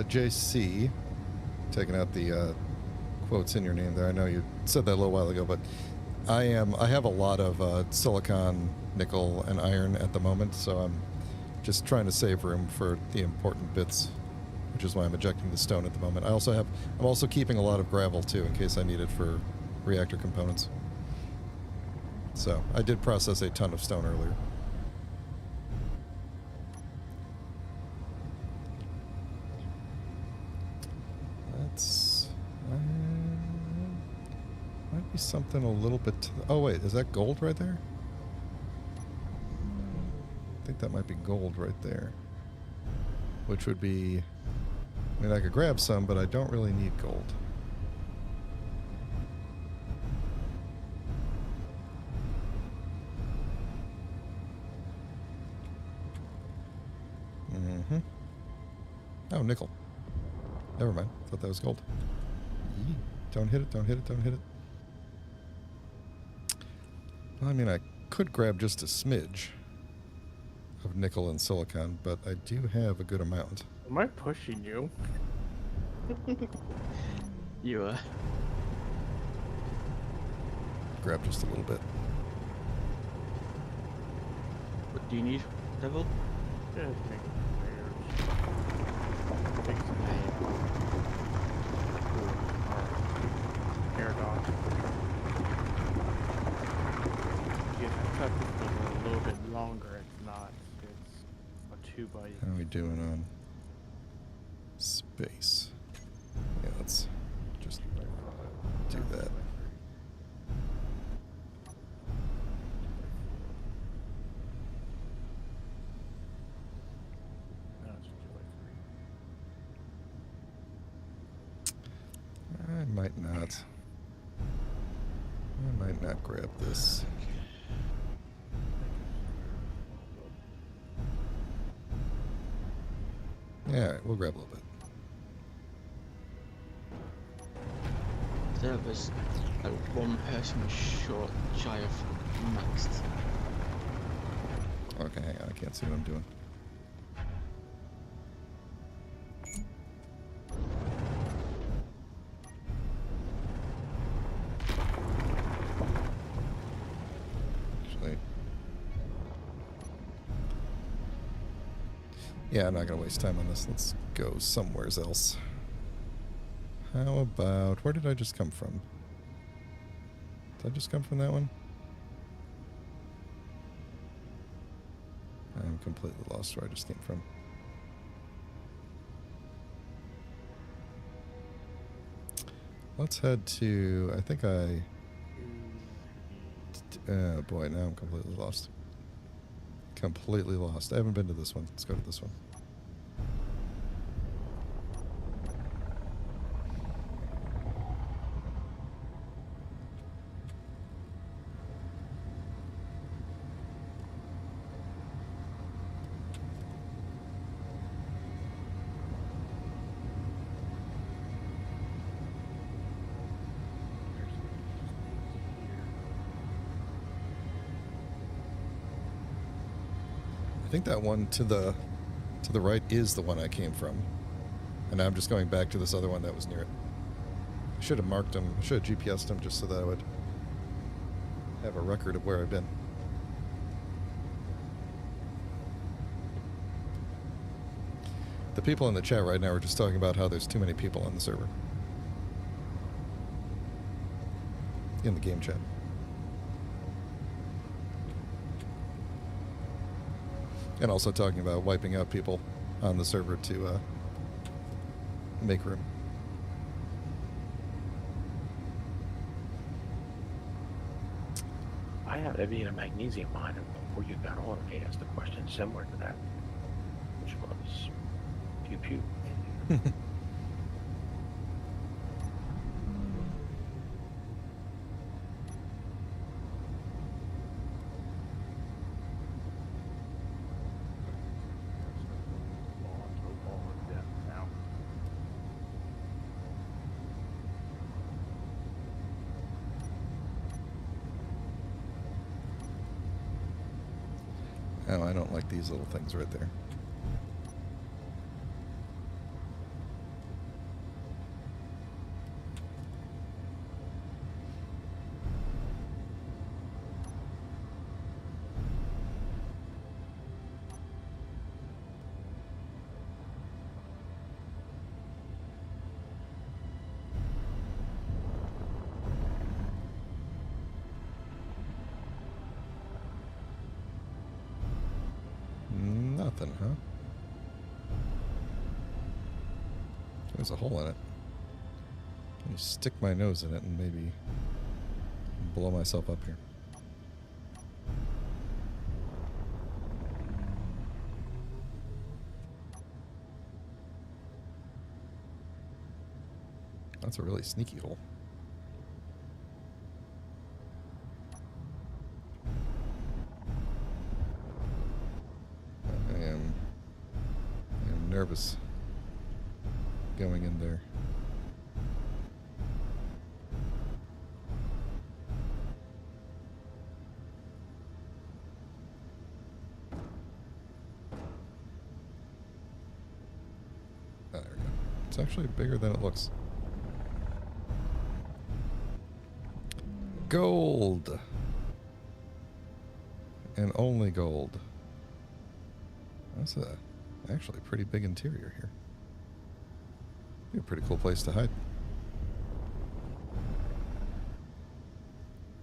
JC, taking out the quotes in your name there. I know you said that a little while ago, but I have a lot of silicon, nickel, and iron at the moment, so I'm just trying to save room for the important bits, which is why I'm ejecting the stone at the moment. I'm also keeping a lot of gravel too, in case I need it for reactor components. So I did process a ton of stone earlier. Might be something a little bit... Oh, wait. Is that gold right there? I think that might be gold right there. Which would be... I mean, I could grab some, but I don't really need gold. Oh, nickel. Never mind. Thought that was gold. Yee. Don't hit it, don't hit it, don't hit it. Well, I mean, I could grab just a smidge of nickel and silicon, but I do have a good amount. Am I pushing you? You Grab just a little bit. what do you need, Devil? Yeah, take Take some paradox. Yeah, I cut this one a little bit longer. It's not. It's a 2x. How are we doing on space? Yeah, let's just do that. No, it's 2x3. I might not. I might not grab this. Yeah, alright, we'll grab a little bit. There was like one person short shy of maxed. Okay, hang on, I can't see what I'm doing. Actually, yeah, I'm not gonna waste time on this. Let's go somewhere else. How about, where did I just come from? Did I just come from that one? I'm completely lost where I just came from. Let's head to, I think oh boy, now I'm completely lost. Completely lost. I haven't been to this one. Let's go to this one. I think that one to the right is the one I came from. And now I'm just going back to this other one that was near it. I should have marked them. I should have GPS'd them just so that I would have a record of where I've been. The people in the chat right now are just talking about how there's too many people on the server. In the game chat. And also talking about wiping out people on the server to make room. I have heavy and a magnesium mine, and before you got on, I asked a question similar to that, which was pew pew. Oh, I don't like these little things right there. Nothing, huh? There's a hole in it. Let me stick my nose in it and maybe blow myself up here. That's a really sneaky hole. nervous going in there. Oh, there we go. It's actually bigger than it looks. Gold. And only gold. That's actually a pretty big interior here. Be a pretty cool place to hide.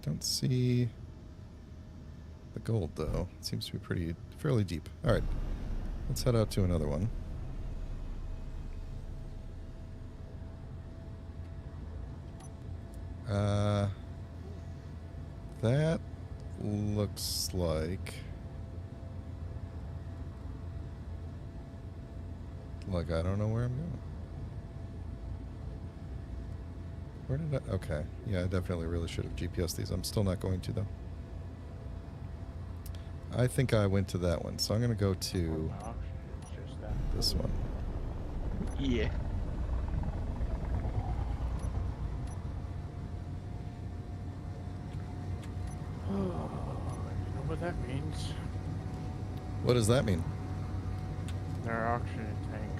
Don't see the gold though. It seems to be fairly deep. All right, let's head out to another one. That looks like I don't know where I'm going. Where did I? Okay, yeah, I definitely really should have GPS these. I'm still not going to though. I think I went to that one, so I'm going to go to this one. Yeah. Oh, you know what that means? What does that mean? They're auctioning tank.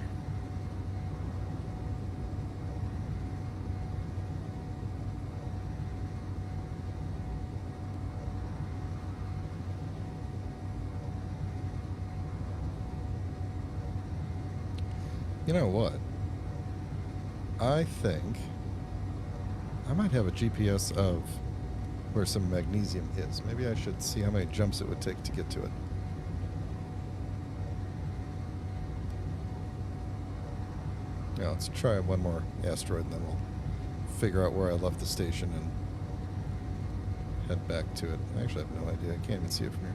You know what? I think I might have a GPS of where some magnesium is. Maybe I should see how many jumps it would take to get to it. Yeah, let's try one more asteroid and then we'll figure out where I left the station and head back to it. I actually have no idea. I can't even see it from here.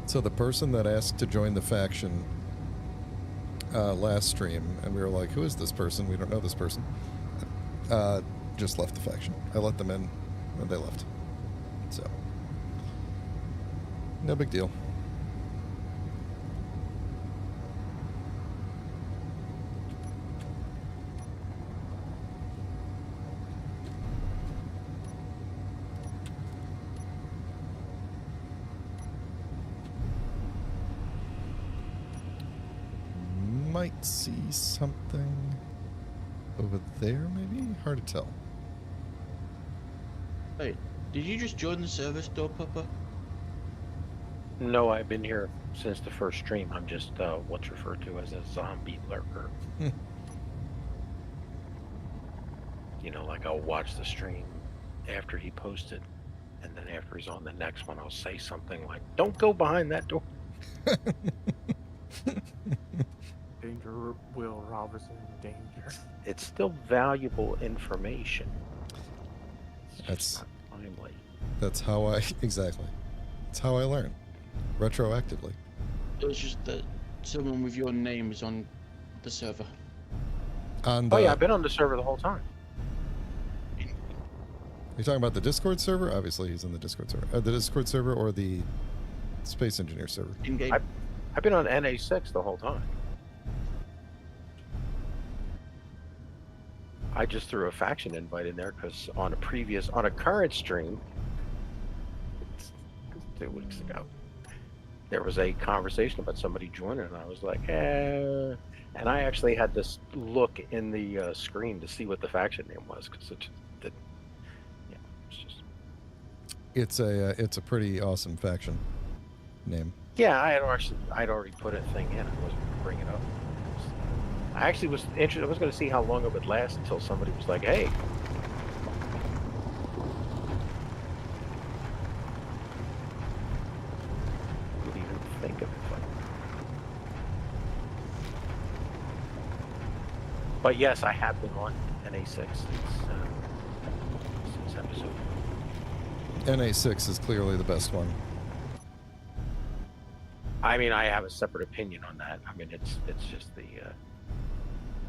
So the person that asked to join the faction last stream, and we were like, who is this person? We don't know this person. Just left the faction. I let them in, and they left. So, no big deal. Might see something over there, maybe? Hard to tell. Wait, did you just join the server store, Papa? No, I've been here since the first stream. I'm just what's referred to as a zombie lurker. You know, like I'll watch the stream after he posted, and then after he's on the next one, I'll say something like, "Don't go behind that door." Danger, Will Robinson, danger. It's still valuable information. It's That's- just not timely. That's how I exactly. That's how I learn, retroactively. It was just that someone with your name is on the server. On the, Oh yeah, I've been on the server the whole time. You're talking about the Discord server? Obviously, he's in the Discord server. The Discord server or the Space Engineer server? In game. I've been on NA6 the whole time. I just threw a faction invite in there because on a current stream, 2 weeks ago, there was a conversation about somebody joining, and I was like, and I actually had to look in the screen to see what the faction name was because it's just. It's a pretty awesome faction name. Yeah, I'd already put a thing in. I wasn't going to bring it up. I actually was interested. I was going to see how long it would last until somebody was like, "Hey." Would even think of it. But yes, I have been on NA6 since episode 1. NA6 is clearly the best one. I mean, I have a separate opinion on that. I mean, it's just the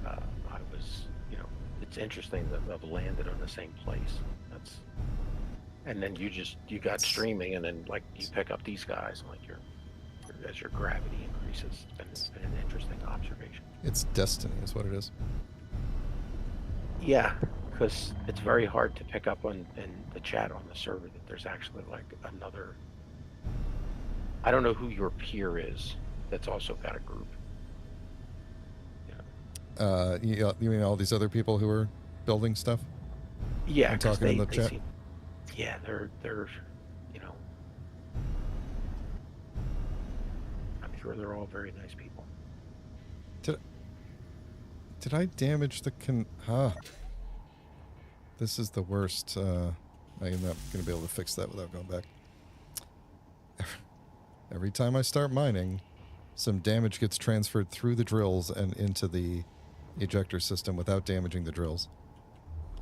I was, you know, it's interesting that I've landed on the same place. That's, and then you got streaming, and then like you pick up these guys, and like as your gravity increases. It's been an interesting observation. It's destiny, is what it is. Yeah, because it's very hard to pick up on in the chat on the server that there's actually like another. I don't know who your peer is that's also got a group. You mean all these other people who are building stuff? Yeah, And 'cause talking in the they chat? seem, yeah, they're you know, I'm sure they're all very nice people. Did I damage the This is the worst. I'm not going to be able to fix that without going back. Every time I start mining, some damage gets transferred through the drills and into the ejector system without damaging the drills.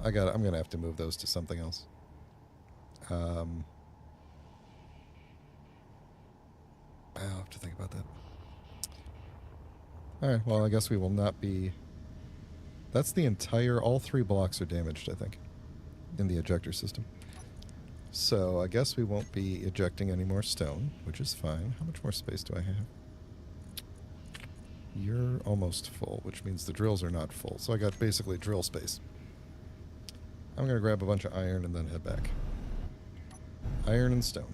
I'm going to have to move those to something else. I'll have to think about that. Alright, well, I guess we will not be... That's the entire... All 3 blocks are damaged, I think, in the ejector system. So I guess we won't be ejecting any more stone, which is fine. How much more space do I have? You're almost full, which means the drills are not full. So I got basically drill space. I'm going to grab a bunch of iron and then head back. Iron and stone.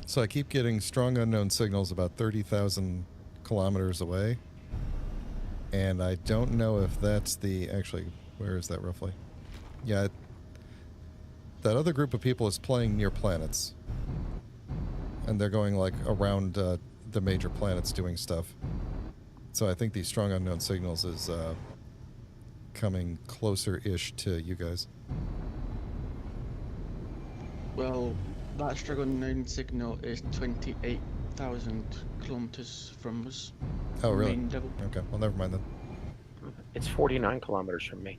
So I keep getting strong unknown signals about 30,000 kilometers away. And I don't know if that's the... Actually, where is that roughly? Yeah, that other group of people is playing near planets. And they're going, like, around the major planets doing stuff. So I think these strong unknown signals is coming closer-ish to you guys. Well, that struggle known signal is 28,000 kilometers from us. Oh, really? Main level. Okay, well, never mind then. It's 49 kilometers from me,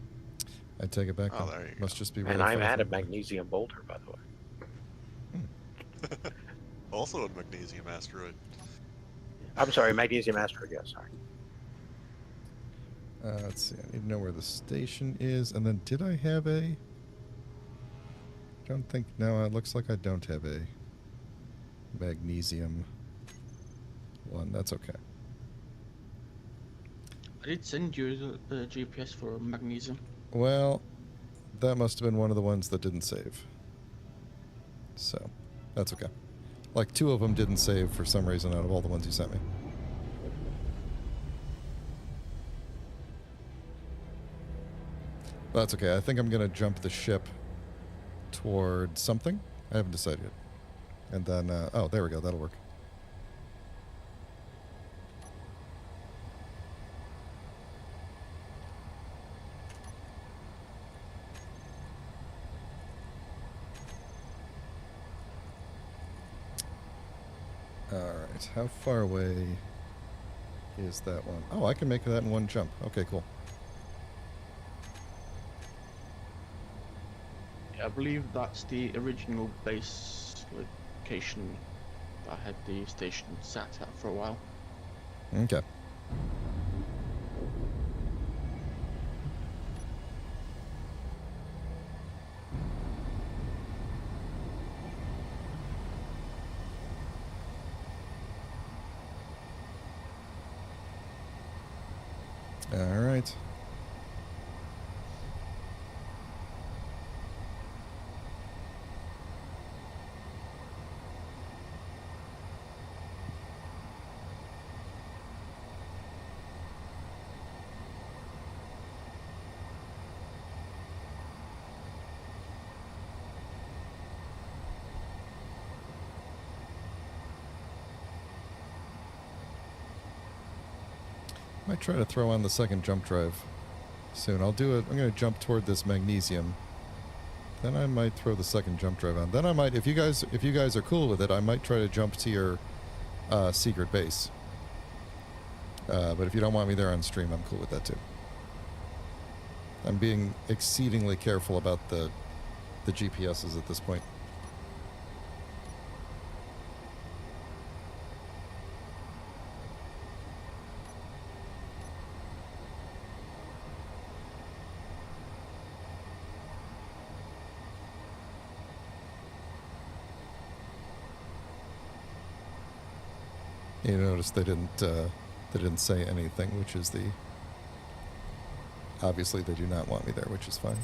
I take it back. Oh, then. there you Must go. just be really and I'm far at a from me. magnesium boulder, by the way. Also a magnesium asteroid. I'm sorry, magnesium asteroid. Yeah, sorry. Let's see. I need to know where the station is. And then did I have a... Don't think... No, it looks like I don't have a magnesium one. That's okay. I did send you the GPS for magnesium. Well, that must have been one of the ones that didn't save. So, that's okay. Like, 2 of them didn't save for some reason out of all the ones you sent me. But that's okay. I think I'm going to jump the ship toward something. I haven't decided yet. And then, oh, there we go. That'll work. Alright, how far away is that one? Oh, I can make that in one jump. Okay, cool. Yeah, I believe that's the original base location that I had the station sat at for a while. Okay. All right. Might try to throw on the second jump drive soon. I'll do it. I'm going to jump toward this magnesium. Then I might throw the second jump drive on. Then I might, if you guys are cool with it, I might try to jump to your secret base. But if you don't want me there on stream, I'm cool with that too. I'm being exceedingly careful about the GPSs at this point. You notice they didn't say anything, which is the... Obviously, they do not want me there, which is fine.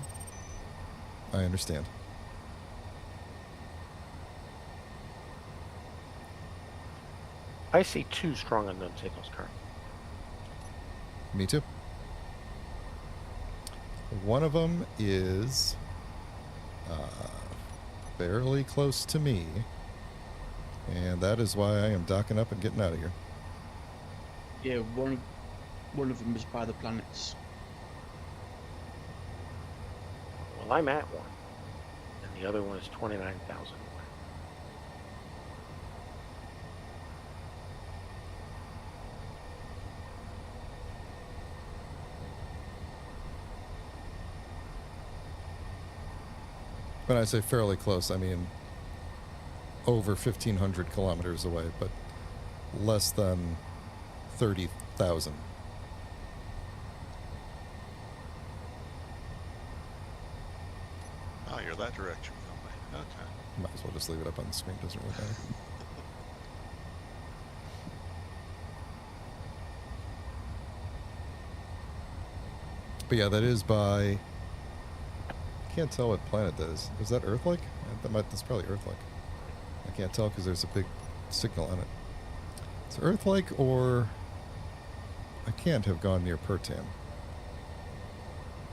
I understand. I see 2 strong unknown signals currently. Me too. One of them is fairly close to me, and that is why I am docking up and getting out of here. Yeah, one of them is by the planets. Well, I'm at one, and the other one is 29,000 away. When I say fairly close, I mean over 1,500 kilometers away, but less than 30,000. Oh, you're that direction from me. Okay. Might as well just leave it up on the screen, doesn't really matter. But yeah, that is by... Can't tell what planet that is. Is that Earth-like? That's probably Earth-like. I can't tell because there's a big signal on it. It's Earth-like, or... I can't have gone near Pertam.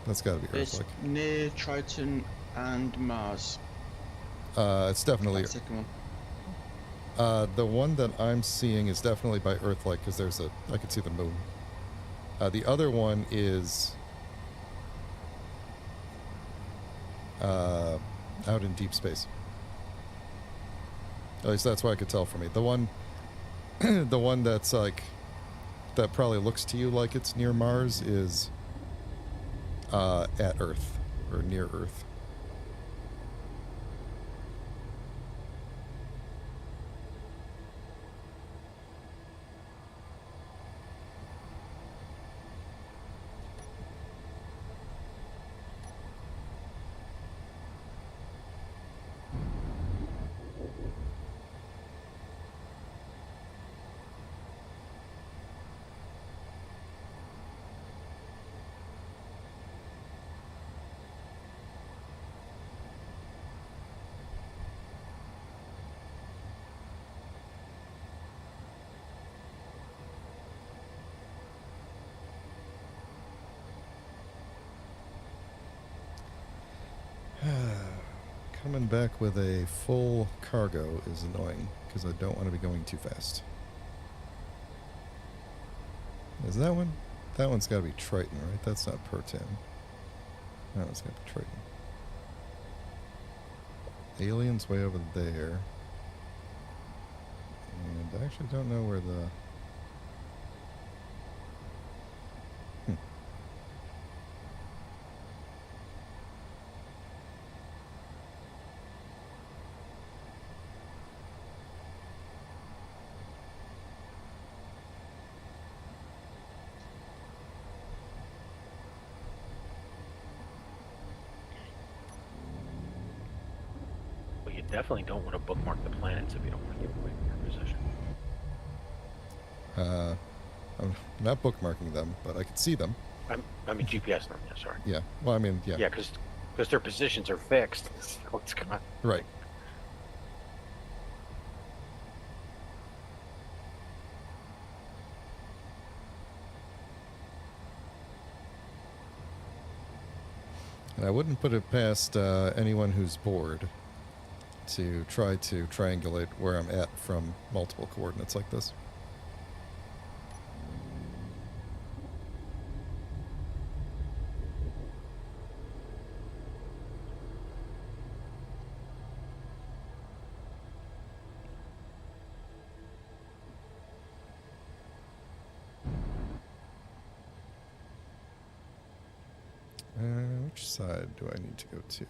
That's got to be It's Earth-like. near Triton and Mars. It's definitely... That second one. The one that I'm seeing is definitely by Earth-like because there's a... I can see the moon. The other one is... out in deep space. At least that's what I could tell from it. The one... the one that's like... that probably looks to you like it's near Mars is... at Earth. Or near Earth. Coming back with a full cargo is annoying because I don't want to be going too fast. Is that one? That one's got to be Triton, right? That's not Pertam. That one's got to be Triton. Aliens way over there. And I actually don't know where the... Definitely don't want to bookmark the planets if you don't want to give away your position. I'm not bookmarking them, but I can see them. I mean GPS them, yeah, sorry. Yeah, well, I mean, yeah. Yeah, because their positions are fixed, so it's gonna... Right. And I wouldn't put it past anyone who's bored to try to triangulate where I'm at from multiple coordinates like this. side do I need to go to?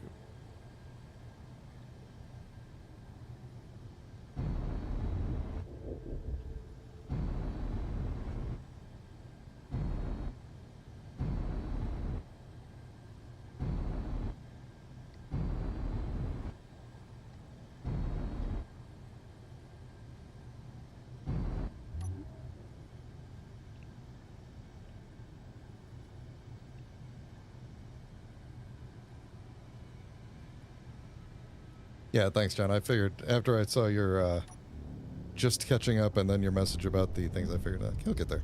Yeah, thanks, John. I figured after I saw your just catching up and then your message about the things, I figured he'll get there.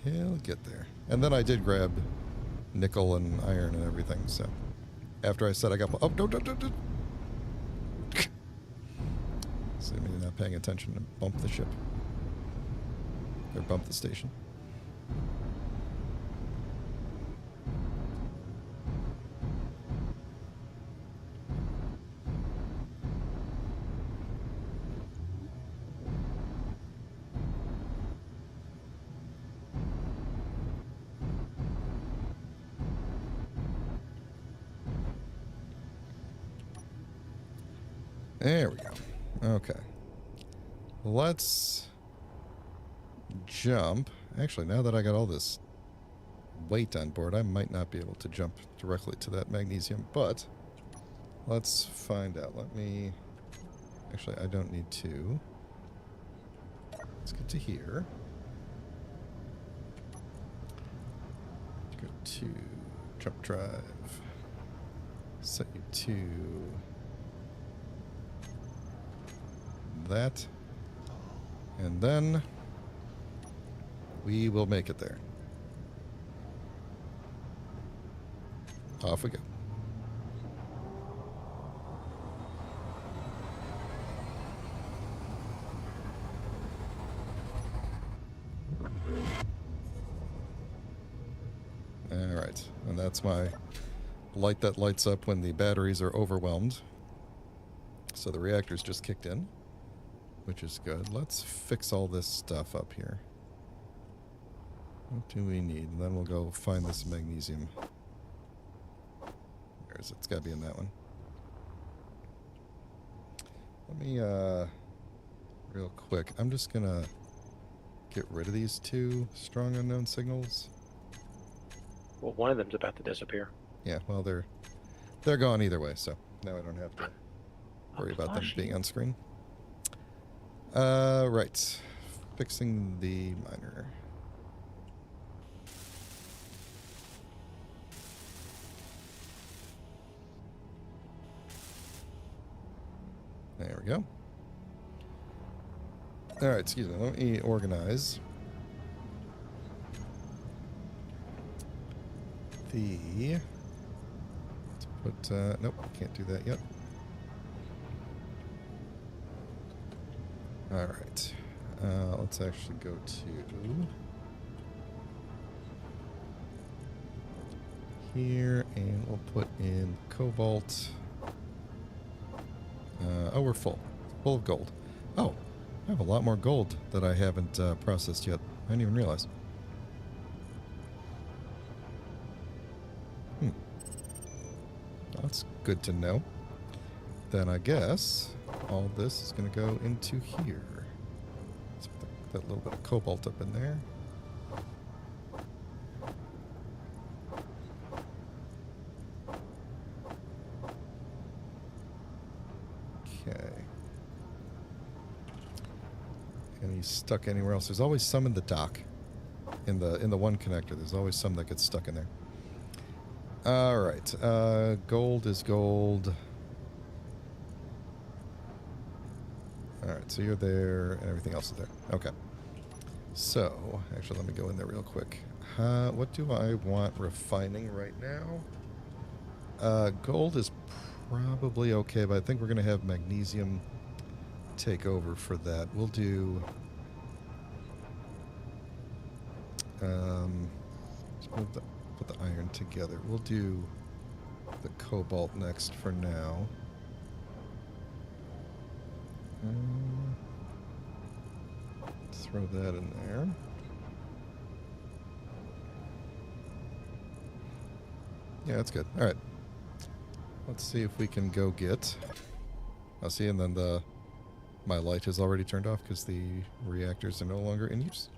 He'll get there. And then I did grab nickel and iron and everything, so after I said I got... Oh, don't. So maybe not paying attention and bump the ship. Or bump the station. There we go. Okay. Let's jump. Actually, now that I got all this weight on board, I might not be able to jump directly to that magnesium, but let's find out. Let me... Actually, I don't need to. Let's get to here. Go to jump drive. Set you to... that, and then we will make it there. Off we go. All right, and that's my light that lights up when the batteries are overwhelmed. So the reactor's just kicked in, which is good. Let's fix all this stuff up here. What do we need? And then we'll go find this magnesium. Where is it? It's got to be in that one. Let me, real quick, I'm just going to get rid of these two strong unknown signals. Well, one of them's about to disappear. Yeah, well, they're gone either way, so now I don't have to worry about them being on screen. Right. Fixing the miner. There we go. Alright, excuse me. Let me organize the... Let's put... nope, can't do that yet. Alright. Let's actually go to... here, and we'll put in cobalt. Oh, we're full. Full of gold. Oh, I have a lot more gold that I haven't processed yet. I didn't even realize. That's good to know. Then I guess all this is going to go into here. Let's put that little bit of cobalt up in there. Okay. And he's stuck anywhere else? There's always some in the dock. In the one connector, there's always some that gets stuck in there. All right. Gold is gold. All right, so you're there, and everything else is there. Okay. So, actually, let me go in there real quick. What do I want refining right now? Gold is probably okay, but I think we're going to have magnesium take over for that. We'll do... let's put the iron together. We'll do the cobalt next for now. Throw that in there. Yeah, that's good. All right. Let's see if we can go get... I'll see, and then my light is already turned off because the reactors are no longer in use.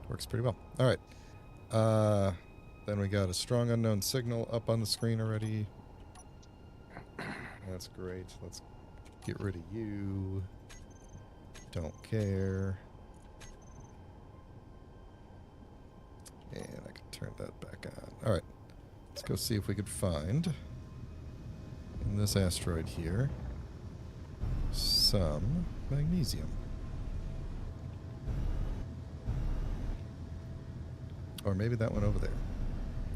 Works pretty well. All right. Then we got a strong unknown signal up on the screen already. That's great. Let's get rid of you. Don't care. And I can turn that back on. All right. Let's go see if we could find in this asteroid here some magnesium. Or maybe that one over there.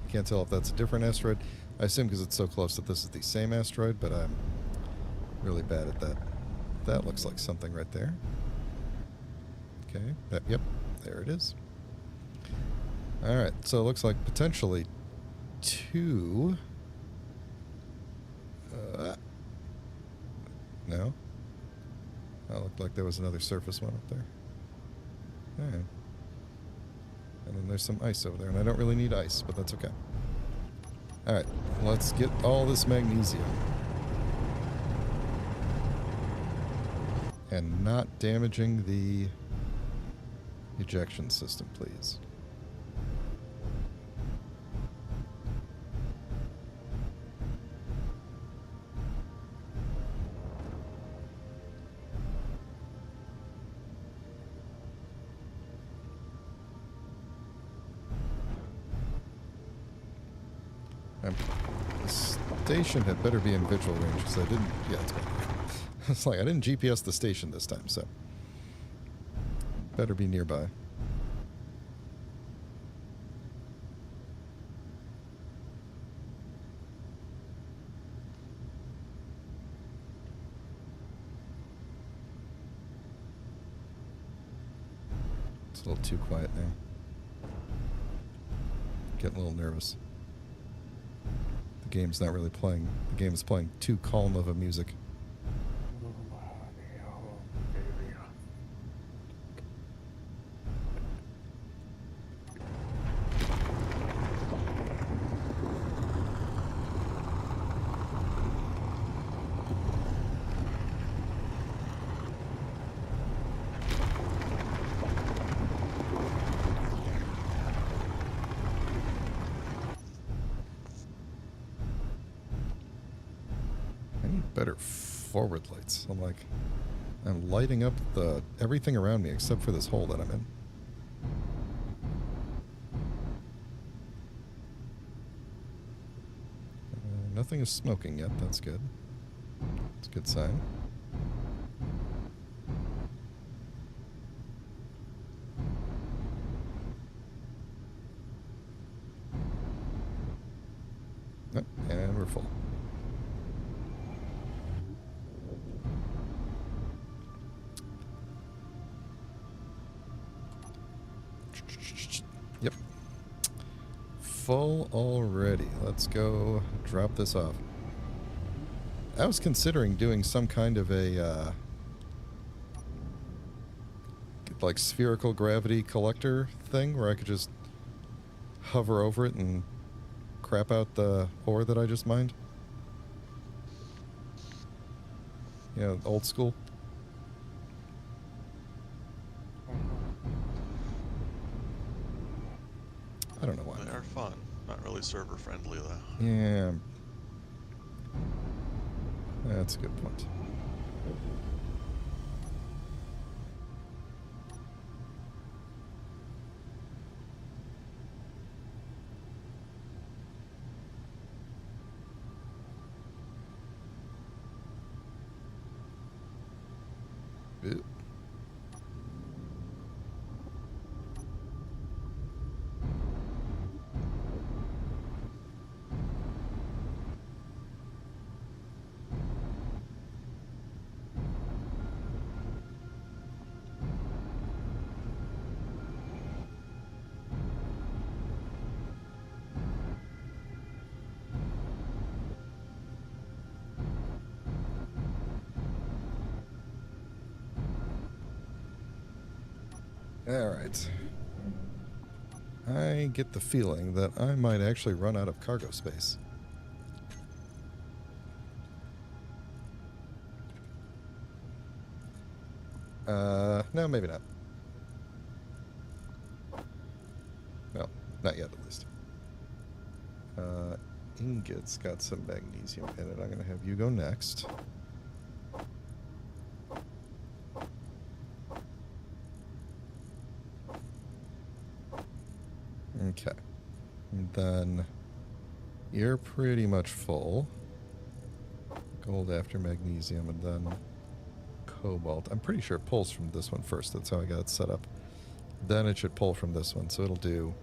Can't tell if that's a different asteroid. I assume because it's so close that this is the same asteroid, but I'm really bad at that. That looks like something right there. Okay. Yep. There it is. All right. So it looks like potentially two. No. That looked like there was another surface one up there. All right. And then there's some ice over there, and I don't really need ice, but that's okay. All right, let's get all this magnesium. And not damaging the ejection system, please. The station had better be in visual range because I didn't. Yeah, it's better. It's like I didn't GPS the station this time, so better be nearby. It's a little too quiet now. Getting a little nervous. The game's not really playing. The game is playing too calm of a music. Better forward lights. I'm lighting up everything around me except for this hole that I'm in. Nothing is smoking yet. That's good. It's a good sign. Oh, and we're full. Yep. Full already. Let's go drop this off. I was considering doing some kind of a like spherical gravity collector thing where I could just hover over it and crap out the ore that I just mined. You know, old school. I don't know why. They are fun. Not really server friendly though. Yeah. That's a good point. Ooh. All right. I get the feeling that I might actually run out of cargo space. No, maybe not. Well, not yet, at least. Ingot's got some magnesium in it. I'm going to have you go next. Okay. And then you're pretty much full. Gold after magnesium, and then cobalt. I'm pretty sure it pulls from this one first. That's how I got it set up. Then it should pull from this one. So it'll do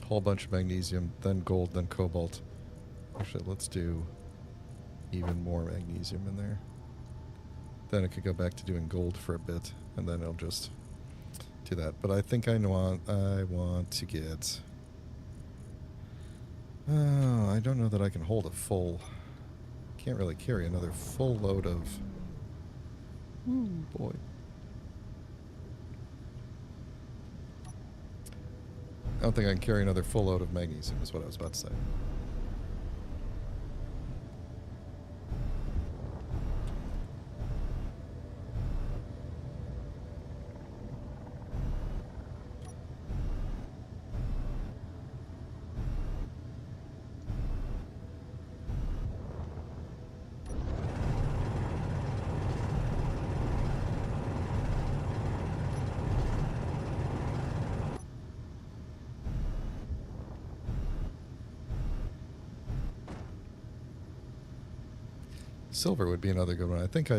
whole bunch of magnesium, then gold, then cobalt. Actually, let's do even more magnesium in there. Then it could go back to doing gold for a bit, and then it'll just do that. But I think I want to get... Oh, I don't know that I can hold a full... Can't really carry another full load of... Ooh, boy. I don't think I can carry another full load of magnesium, is what I was about to say. Silver would be another good one. I think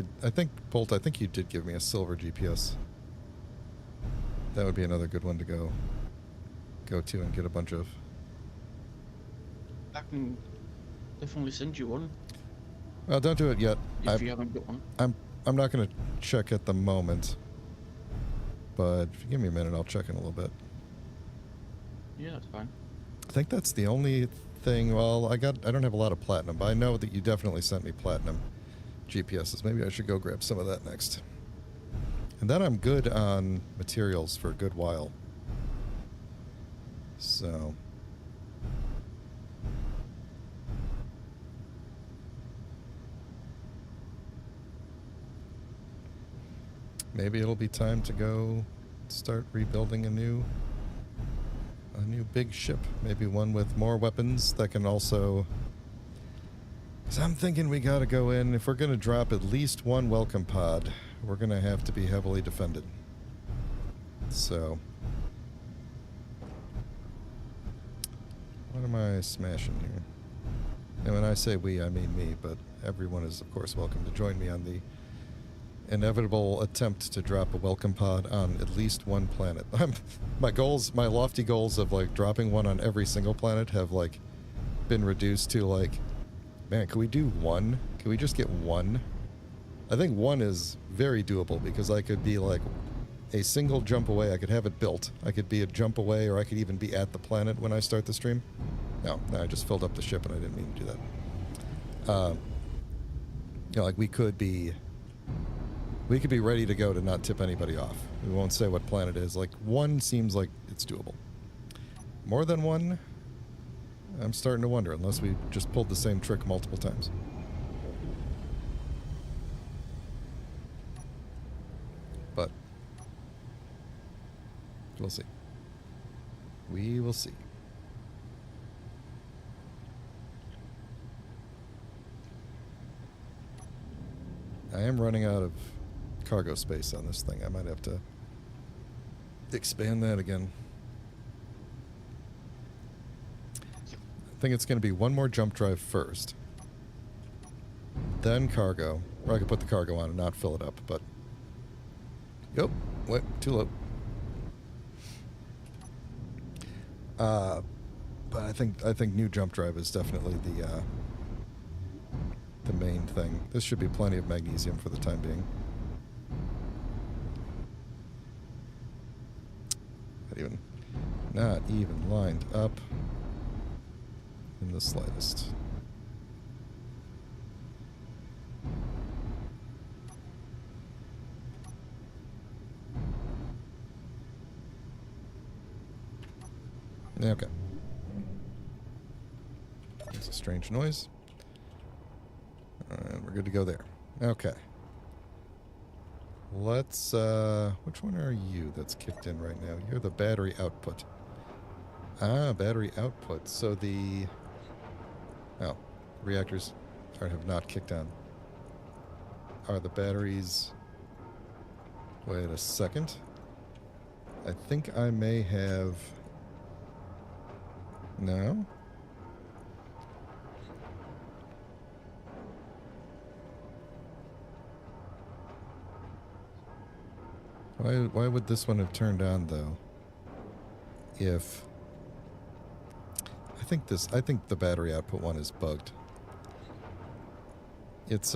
Bolt, I think you did give me a silver GPS. That would be another good one to go to and get a bunch of. I can definitely send you one Well, don't do it yet. if you haven't got one. I'm not going to check at the moment. But if you give me a minute, I'll check in a little bit. Yeah, that's fine. I think that's the only thing. Well, I don't have a lot of platinum, but I know that you definitely sent me platinum GPSs. Maybe I should go grab some of that next. And then I'm good on materials for a good while. So maybe it'll be time to go start rebuilding a new big ship. Maybe one with more weapons that can also... Because I'm thinking we gotta go in, if we're gonna drop at least one welcome pod, we're gonna have to be heavily defended. So... what am I smashing here? And when I say we, I mean me, but everyone is, of course, welcome to join me on the inevitable attempt to drop a welcome pod on at least one planet. My lofty goals of like dropping one on every single planet have like been reduced to like, man, could we do one? Can we just get one? I think one is very doable because I could be like a single jump away. I could have it built. I could be a jump away, or I could even be at the planet when I start the stream. No, I just filled up the ship and I didn't mean to do that. Like we could be ready to go to not tip anybody off. We won't say what planet it is. Like, one seems like it's doable. More than one, I'm starting to wonder, unless we just pulled the same trick multiple times. But we'll see. We will see. I am running out of cargo space on this thing. I might have to expand that again. I think it's going to be one more jump drive first, then cargo, or I could put the cargo on and not fill it up, but yep, wait, too low. But I think new jump drive is definitely the main thing. This should be plenty of magnesium for the time being. Not even lined up in the slightest. Okay. That's a strange noise. And we're good to go there. Okay. Let's, which one are you that's kicked in right now? You're the battery output. Ah, battery output. So the... Oh, reactors have not kicked on. Are the batteries... Wait a second. I think I may have... No? Why would this one have turned on, though? If... I think the battery output one is bugged. It's,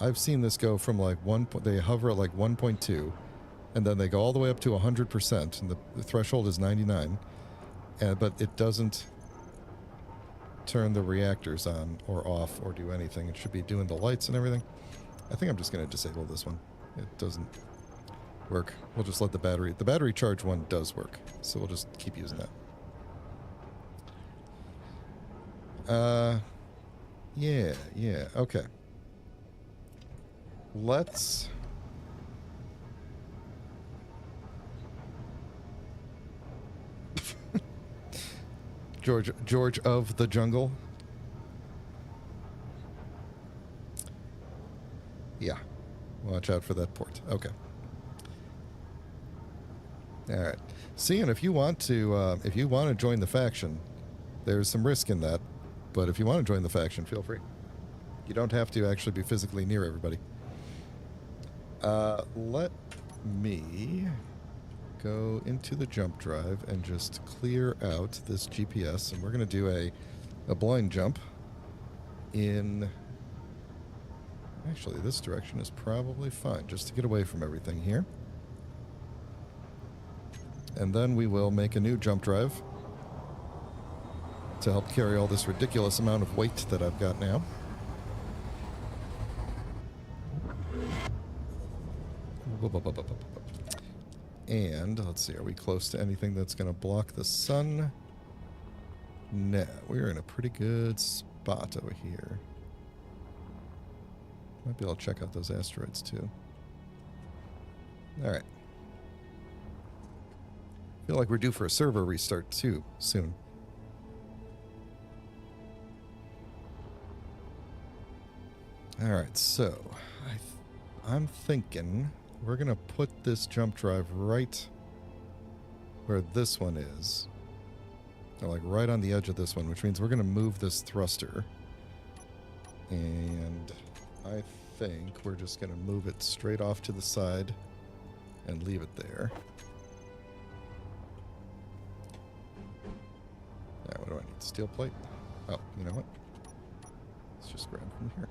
I've seen this go from like they hover at like 1.2, and then they go all the way up to 100%, and the threshold is 99, but it doesn't turn the reactors on or off or do anything. It should be doing the lights and everything. I think I'm just going to disable this one. It doesn't work. We'll just let the battery charge one does work, so we'll just keep using that. Yeah, okay. Let's... George of the Jungle. Yeah. Watch out for that port. Okay. All right. See, and if you want to join the faction, there's some risk in that. But if you want to join the faction, feel free. You don't have to actually be physically near everybody. Let me go into the jump drive and just clear out this GPS, and we're going to do a blind jump in... Actually, this direction is probably fine, just to get away from everything here. And then we will make a new jump drive to help carry all this ridiculous amount of weight that I've got now. And, let's see, are we close to anything that's going to block the sun? Nah, we're in a pretty good spot over here. Might be able to check out those asteroids, too. Alright. Feel like we're due for a server restart, too, soon. Alright, so, I'm thinking... We're going to put this jump drive right where this one is. Or like right on the edge of this one, which means we're going to move this thruster. And I think we're just going to move it straight off to the side and leave it there. Now, what do I need? Steel plate? Oh, you know what? Let's just grab from here.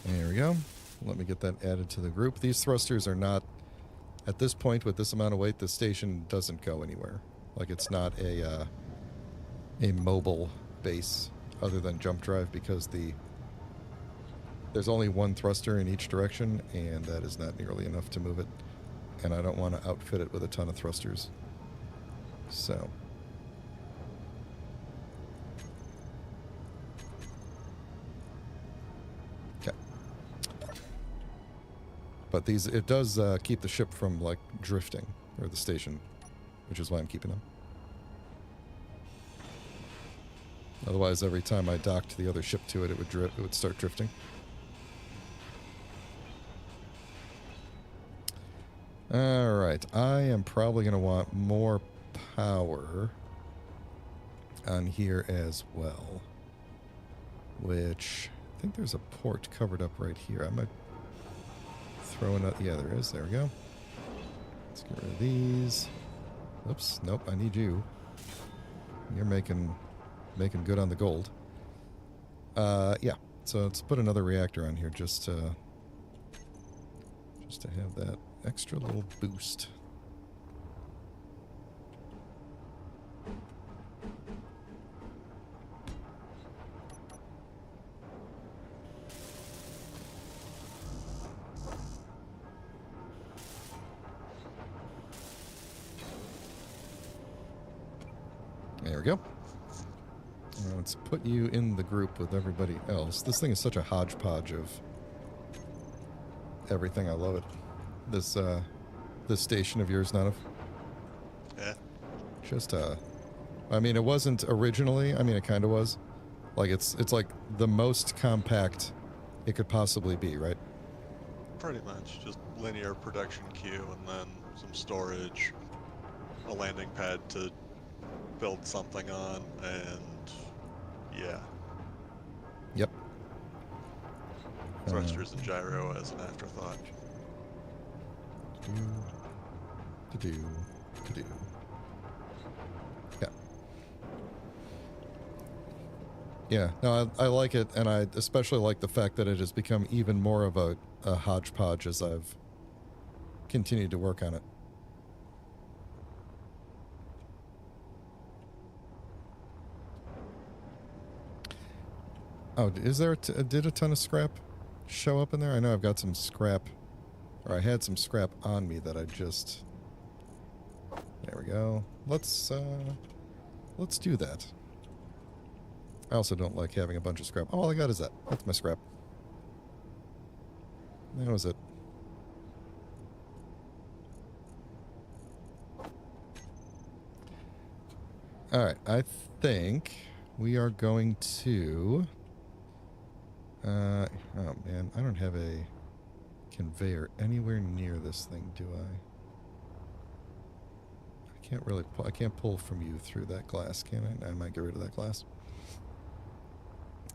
There we go. Let me get that added to the group. These thrusters are not, at this point, with this amount of weight, the station doesn't go anywhere. Like, it's not a mobile base other than jump drive, because there's only one thruster in each direction, and that is not nearly enough to move it. And I don't want to outfit it with a ton of thrusters. So... But these, it does keep the ship from, like, drifting, or the station, which is why I'm keeping them. Otherwise, every time I docked the other ship to it, it would start drifting. All right, I am probably going to want more power on here as well, which I think there's a port covered up right here. I might throw another. Yeah, there is. There we go. Let's get rid of these. Oops. Nope. I need you. You're making good on the gold. Yeah. So let's put another reactor on here just to just to have that extra little boost. There we go. Let's put you in the group with everybody else. This thing is such a hodgepodge of everything. I love it. This station of yours, Nanav. Yeah. Just I mean, it wasn't originally. I mean, it kind of was. Like it's like the most compact it could possibly be, right? Pretty much. Just linear production queue and then some storage, a landing pad to build something on, and yeah. Yep. Thrusters and gyro as an afterthought. To do. Yeah. Yeah, no, I like it, and I especially like the fact that it has become even more of a hodgepodge as I've continued to work on it. Oh, is there did a ton of scrap show up in there? I know I've got some scrap, or I had some scrap on me that I just... There we go. Let's do that. I also don't like having a bunch of scrap. Oh, all I got is that. That's my scrap. That was it. Alright, I think we are going to... oh man, I don't have a conveyor anywhere near this thing, do I? I can't really I can't pull from you through that glass, can I? I might get rid of that glass.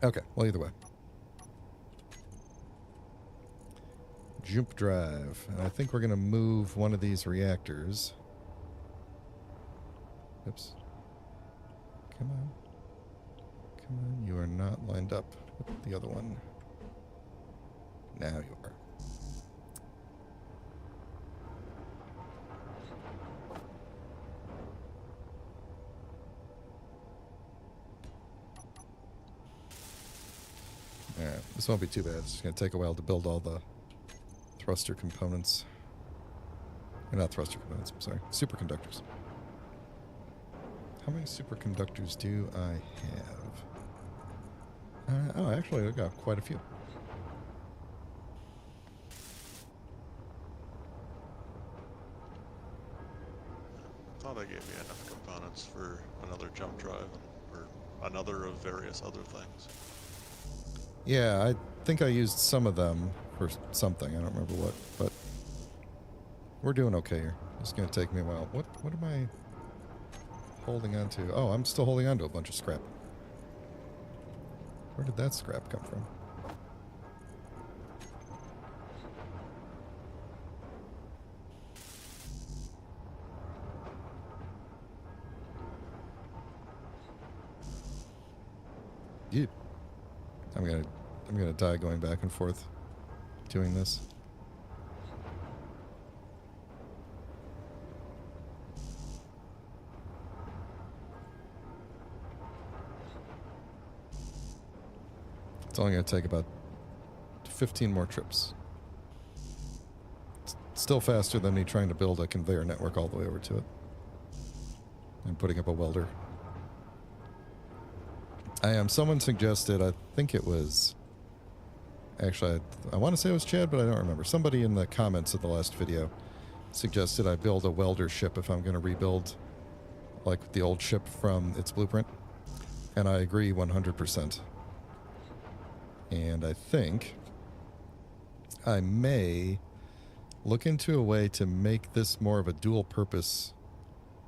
Okay, well, either way. Jump drive. And I think we're going to move one of these reactors. Oops. Come on. Come on, you are not lined up with the other one. Now you are. Alright, this won't be too bad. It's just going to take a while to build all the thruster components. Or not thruster components, I'm sorry. Superconductors. How many superconductors do I have? Oh, actually, I've got quite a few. Thought I gave you enough components for another jump drive, or another of various other things. Yeah, I think I used some of them for something. I don't remember what, but we're doing okay here. It's going to take me a while. What am I holding on to? Oh, I'm still holding on to a bunch of scrap. Where did that scrap come from? Yeah. I'm gonna die going back and forth doing this. It's only gonna take about 15 more trips. It's still faster than me trying to build a conveyor network all the way over to it and putting up a welder. Someone suggested, I think it was, actually, I want to say it was Chad, but I don't remember. Somebody in the comments of the last video suggested I build a welder ship if I'm going to rebuild, like, the old ship from its blueprint. And I agree 100%. And I think I may look into a way to make this more of a dual-purpose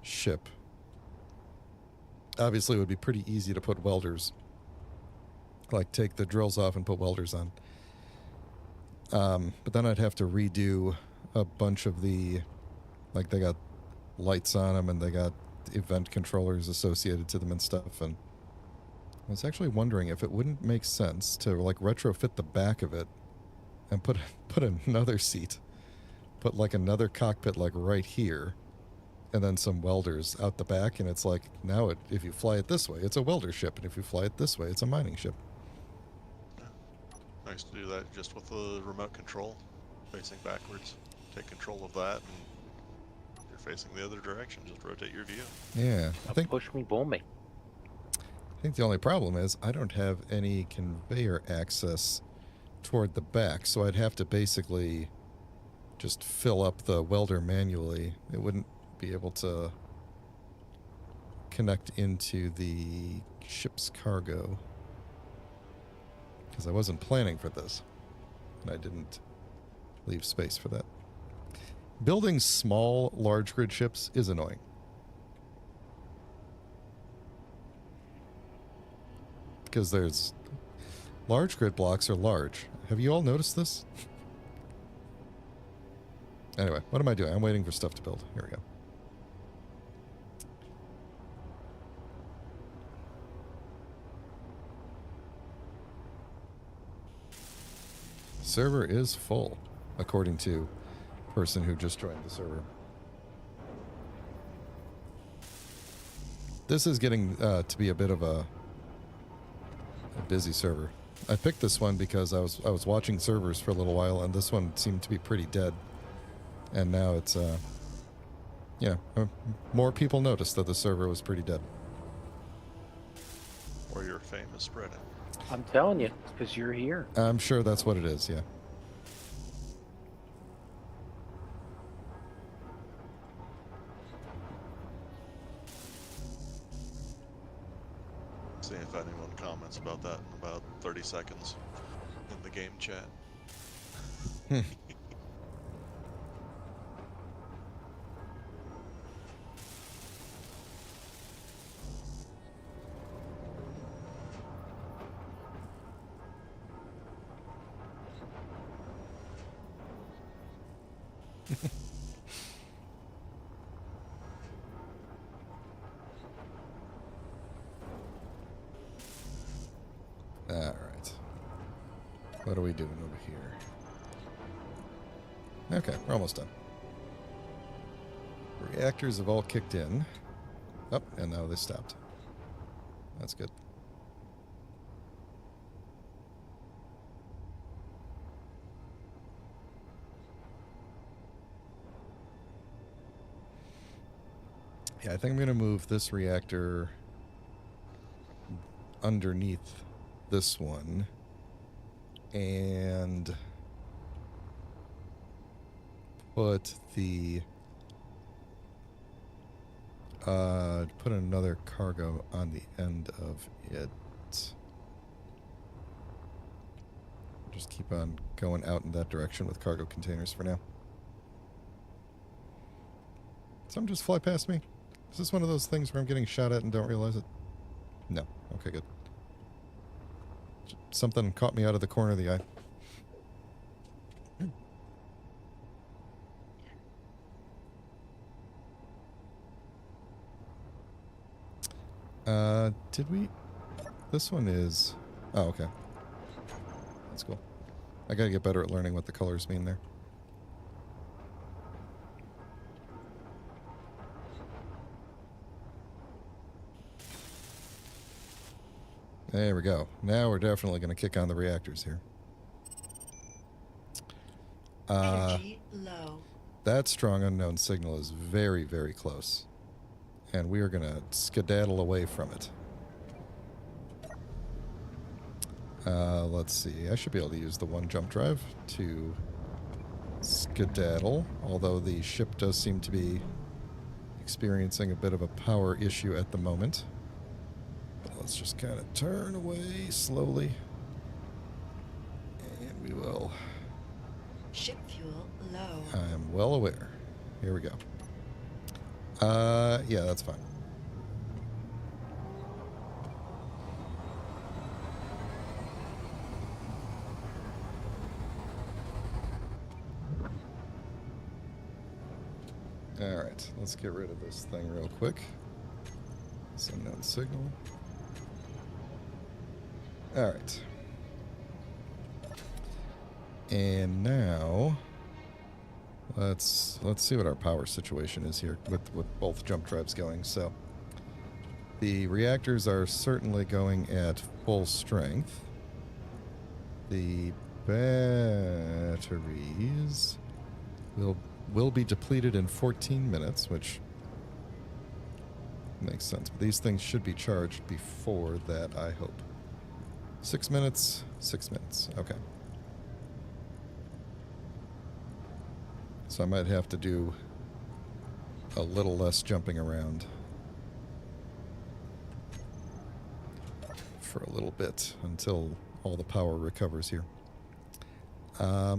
ship. Obviously, it would be pretty easy to put welders, like take the drills off and put welders on. But then I'd have to redo a bunch of the, like they got lights on them and they got event controllers associated to them and stuff. And I was actually wondering if it wouldn't make sense to like retrofit the back of it and put another seat put like another cockpit like right here, and then some welders out the back, and it's like now if you fly it this way, it's a welder ship, and if you fly it this way, it's a mining ship. Nice to do that just with the remote control, facing backwards. Take control of that, and you're facing the other direction. Just rotate your view. Yeah, I think Push me, pull me. the only problem is I don't have any conveyor access toward the back, so I'd have to basically just fill up the welder manually. It wouldn't be able to connect into the ship's cargo because I wasn't planning for this, and I didn't leave space for that. Building small, large grid ships is annoying. Because there's... large grid blocks are large. Have you all noticed this? Anyway, what am I doing? I'm waiting for stuff to build. Here we go. Server is full, according to person who just joined the server. This is getting to be a bit of a busy server. I picked this one because I was watching servers for a little while, and this one seemed to be pretty dead. And now it's more people noticed that the server was pretty dead. Or your fame is spreading. I'm telling you, it's because you're here. I'm sure that's what it is. Yeah. See if anyone comments about that in about 30 seconds in the game chat. Alright. What are we doing over here? Okay, we're almost done. Reactors have all kicked in. Oh, and now they stopped. That's good. Yeah, I think I'm going to move this reactor underneath this one and put the put another cargo on the end of it. Just keep on going out in that direction with cargo containers for now. Some just fly past me. Is this one of those things where I'm getting shot at and don't realize it? No. Okay, good. Something caught me out of the corner of the eye. Did we... This one is... Oh, okay. That's cool. I gotta get better at learning what the colors mean there. There we go. Now we're definitely going to kick on the reactors here. Energy low. That strong unknown signal is very, very close. And we are going to skedaddle away from it. Let's see. I should be able to use the one jump drive to skedaddle, although the ship does seem to be experiencing a bit of a power issue at the moment. But let's just kind of turn away slowly. And we will... Ship fuel low. I am well aware. Here we go. Yeah, that's fine. Alright, let's get rid of this thing real quick. Send out signal. Alright. And now, Let's see what our power situation is here with both jump drives going. So the reactors are certainly going at full strength. The batteries will be depleted in 14 minutes, which makes sense. But these things should be charged before that, I hope. 6 minutes, 6 minutes. Okay. So I might have to do a little less jumping around for a little bit until all the power recovers here. Yeah,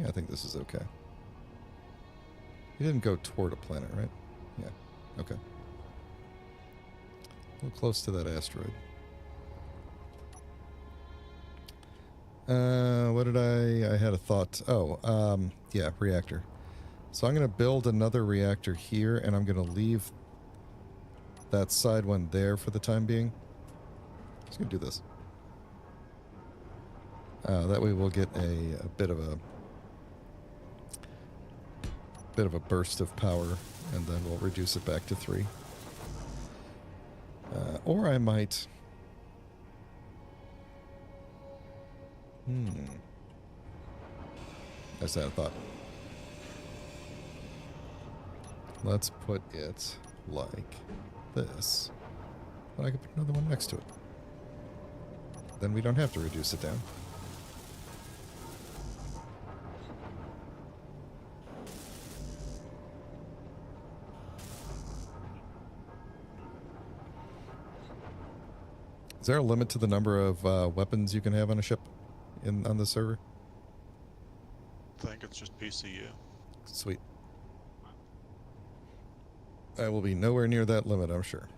I think this is okay. You didn't go toward a planet, right? Yeah, okay. A little close to that asteroid. What did I had a thought. Oh, yeah, reactor. So I'm going to build another reactor here, and I'm going to leave that side one there for the time being. Just going to do this. That way we'll get a bit of a burst of power, and then we'll reduce it back to 3. Or I might... I just had a thought. Let's put it like this. But I could put another one next to it. Then we don't have to reduce it down. Is there a limit to the number of weapons you can have on a ship on the server? I think it's just PCU. Sweet. I will be nowhere near that limit, I'm sure.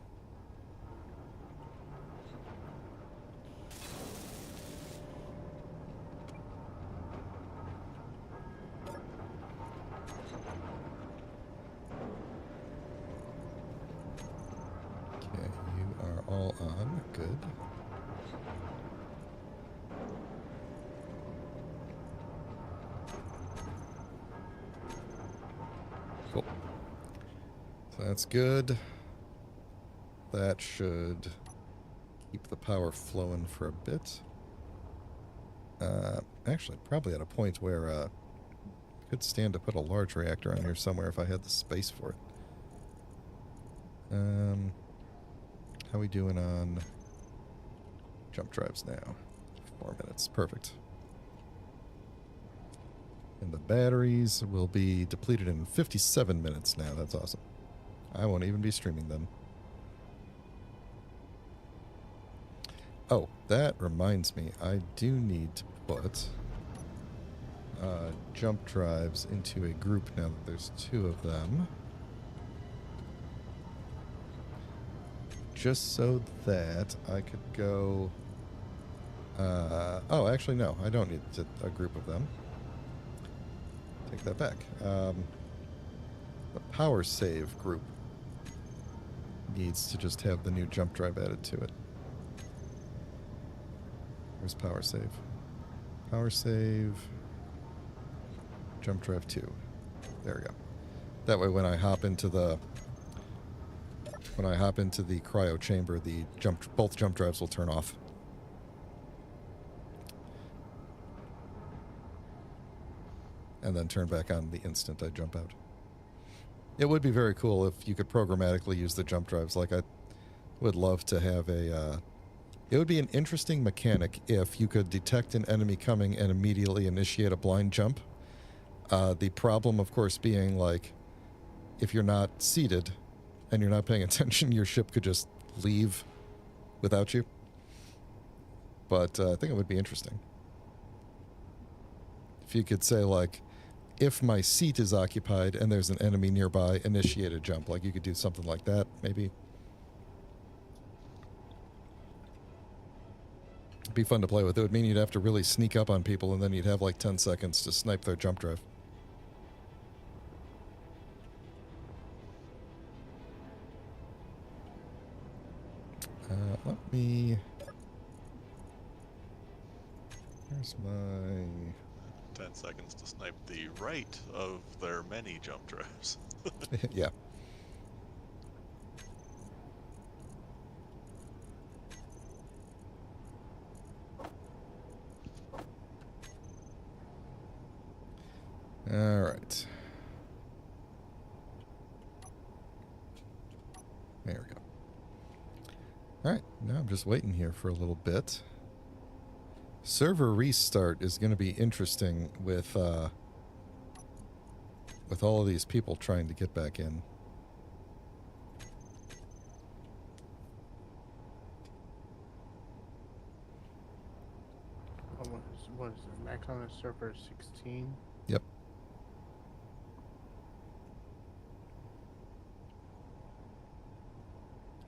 Okay, you are all on. Good. Cool. So that's good. That should keep the power flowing for a bit. Actually, probably at a point where I could stand to put a large reactor on here somewhere if I had the space for it. How we doing on jump drives now? 4 minutes. Perfect. And the batteries will be depleted in 57 minutes now. That's awesome. I won't even be streaming then. Oh, that reminds me. I do need to put jump drives into a group now that there's 2 of them. Just so that I could go... oh, actually, no. I don't need a group of them. Take that back. The power save group needs to just have the new jump drive added to it. Where's power save? Power save... Jump drive 2. There we go. That way when I hop into the... When I hop into the cryo chamber, both jump drives will turn off. And then turn back on the instant I jump out. It would be very cool if you could programmatically use the jump drives. Like, I would love to have a... it would be an interesting mechanic if you could detect an enemy coming and immediately initiate a blind jump. The problem, of course, being, like, if you're not seated and you're not paying attention, your ship could just leave without you. But I think it would be interesting. If you could say, like, if my seat is occupied and there's an enemy nearby, initiate a jump. Like, you could do something like that, maybe. It'd be fun to play with. It would mean you'd have to really sneak up on people, and then you'd have, like, 10 seconds to snipe their jump drive. Let me... Where's my... 10 seconds to snipe the right of their many jump drives. Yeah. All right. There we go. All right, now I'm just waiting here for a little bit. Server restart is going to be interesting with all of these people trying to get back in. What is it? Max on the server 16? Yep.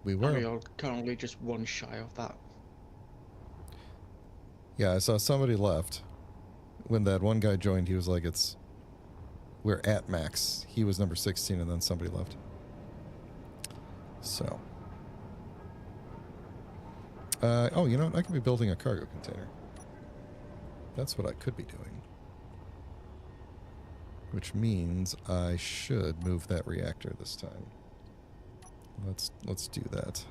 We And were. we are currently just one shy of that. Yeah, I saw somebody left. When that one guy joined, he was like, we're at max. He was number 16, and then somebody left. So. Oh, you know what? I could be building a cargo container. That's what I could be doing. Which means I should move that reactor this time. Let's do that.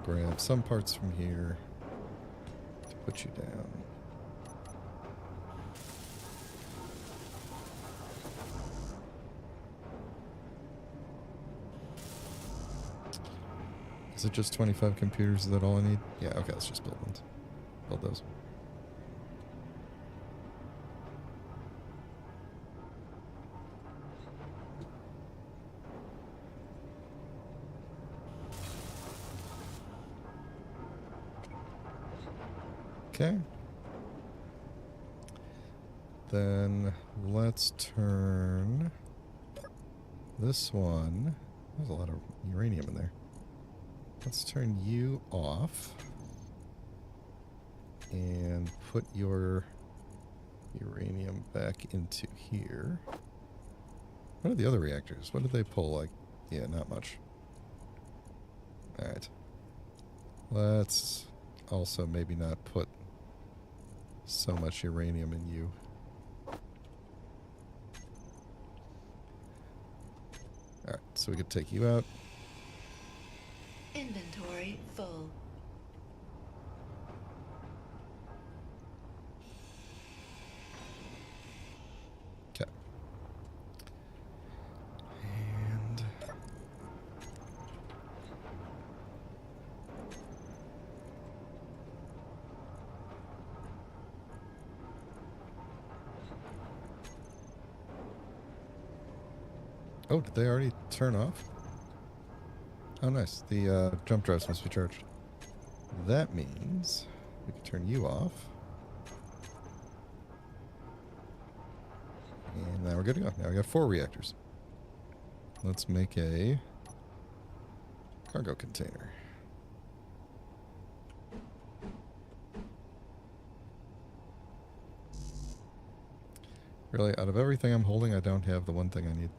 Grab some parts from here to put you down. Is it just 25 computers? Is that all I need? Yeah, okay, let's just build ones. Build those. Okay. Then let's turn this one. There's a lot of uranium in there. Let's turn you off and put your uranium back into here. What are the other reactors? What did they pull? Like, yeah, not much. All right. Let's also maybe not put so much uranium in you. All right, so we could take you out. Inventory full. Okay. And oh, did they already turn off? Oh, nice. The jump drives must be charged. That means we can turn you off. And now we're good to go. Now we got 4 reactors. Let's make a cargo container. Really, out of everything I'm holding, I don't have the one thing I need.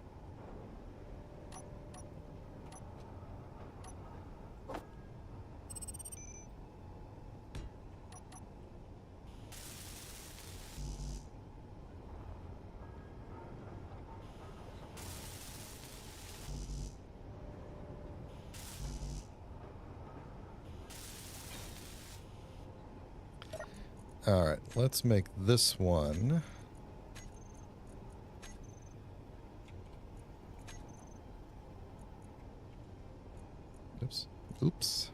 All right, let's make this one. Oops. Oops.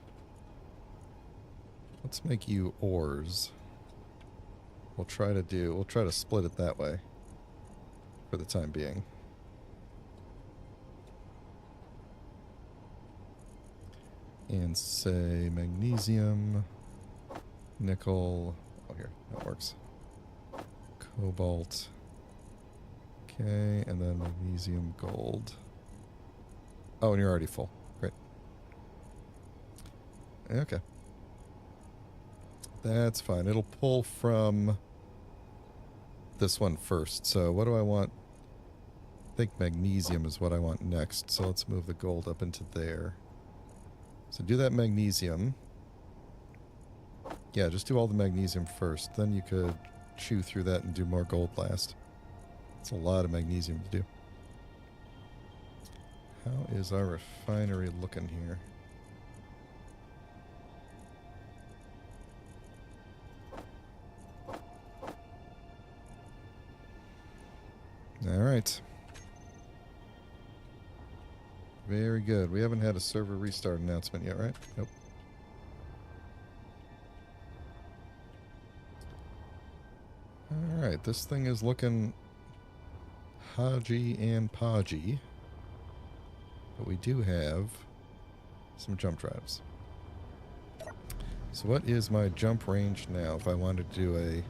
Let's make you ores. We'll try to split it that way for the time being. And say magnesium, nickel. Oh, here, that works. Cobalt. Okay, and then magnesium, gold. Oh, and you're already full. Great. Okay. That's fine. It'll pull from this one first. So what do I want? I think magnesium is what I want next. So let's move the gold up into there. So do that magnesium. Yeah, just do all the magnesium first. Then you could chew through that and do more gold last. It's a lot of magnesium to do. How is our refinery looking here? All right. Very good. We haven't had a server restart announcement yet, right? Nope. All right, this thing is looking hodgy and podgy. But we do have some jump drives. So what is my jump range now? If I wanted to do a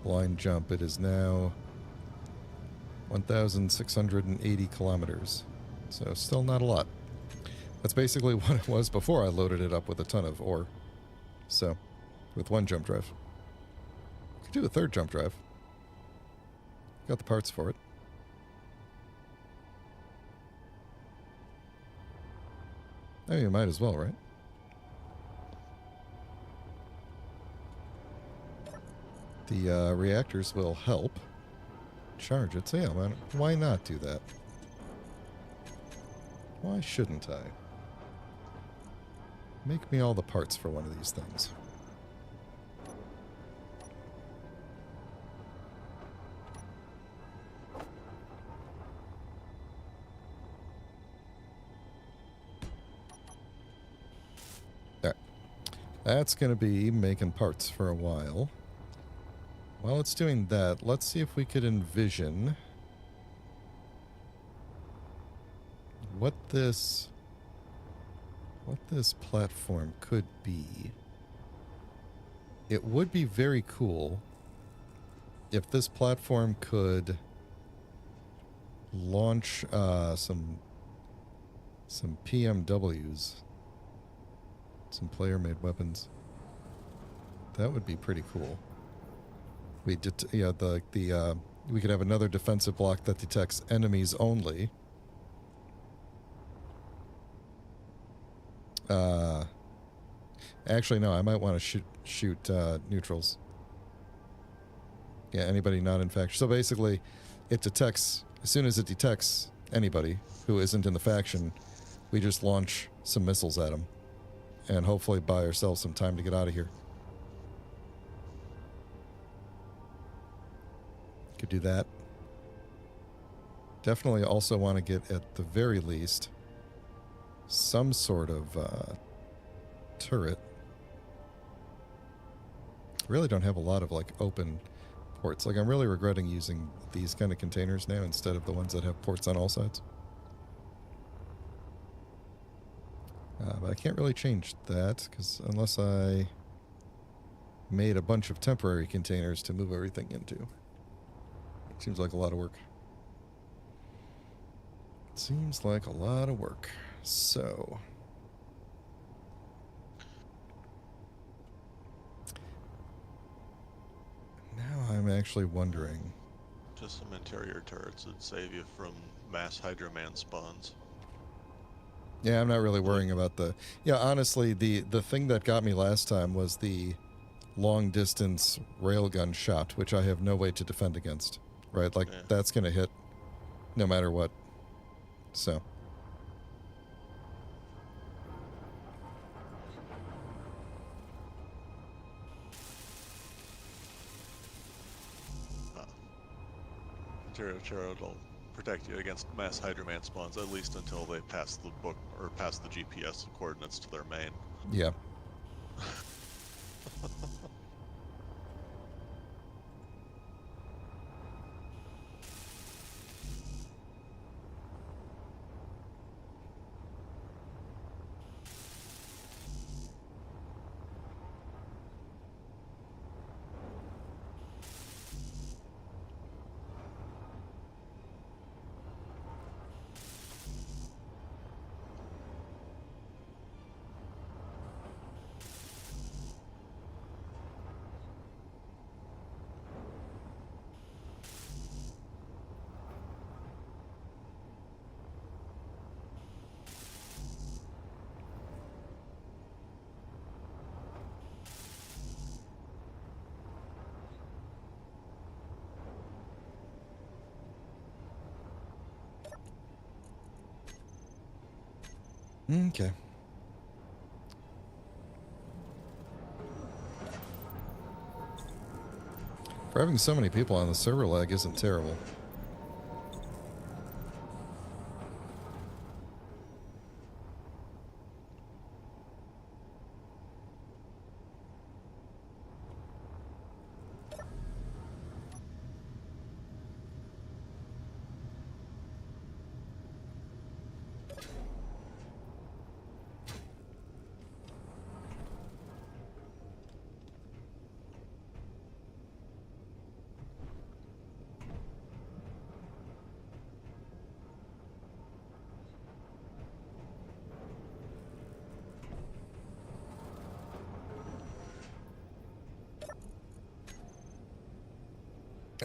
blind jump, it is now 1,680 kilometers. So still not a lot. That's basically what it was before I loaded it up with a ton of ore. So, with one jump drive. Could do a third jump drive. Got the parts for it. Oh, you might as well, right? The reactors will help charge it. So yeah, why not do that? Why shouldn't I? Make me all the parts for one of these things. There. That's going to be making parts for a while. While it's doing that, let's see if we could envision what this platform could be. It would be very cool if this platform could launch some PMWs, some player-made weapons. That would be pretty cool. We did, yeah. We could have another defensive block that detects enemies only. Actually, no. I might want to shoot neutrals. Yeah, anybody not in faction. So basically, it detects as soon as it detects anybody who isn't in the faction, we just launch some missiles at them, and hopefully buy ourselves some time to get out of here. Could do that. Definitely also want to get, at the very least, some sort of turret. Really don't have a lot of like open ports. Like I'm really regretting using these kind of containers now instead of the ones that have ports on all sides. But I can't really change that because unless I made a bunch of temporary containers to move everything into. Seems like a lot of work. Seems like a lot of work. So now I'm actually wondering. Just some interior turrets would save you from mass Hydroman spawns. Yeah, I'm not really worrying about the... Yeah, honestly, the thing that got me last time was the long-distance railgun shot, which I have no way to defend against. Right? Like, that's going to hit no matter what. So... Interior turret will protect you against mass Hydroman spawns, at least until they pass the book, or pass the GPS coordinates to their main. Yeah. Okay. For having so many people on the server lag isn't terrible.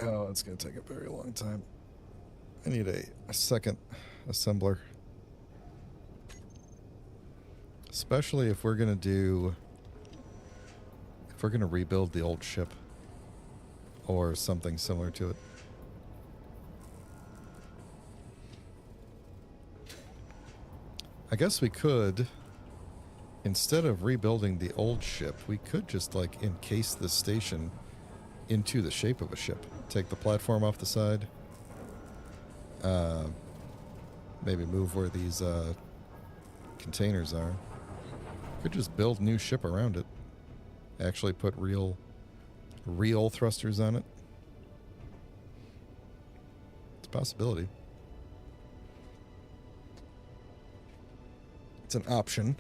Oh, it's going to take a very long time. I need a second assembler. Especially if we're going to do... If we're going to rebuild the old ship. Or something similar to it. I guess we could... Instead of rebuilding the old ship, we could just, like, encase the station into the shape of a ship. Take the platform off the side. Maybe move where these containers are. Could just build new ship around it. Actually put real thrusters on it. It's a possibility. It's an option.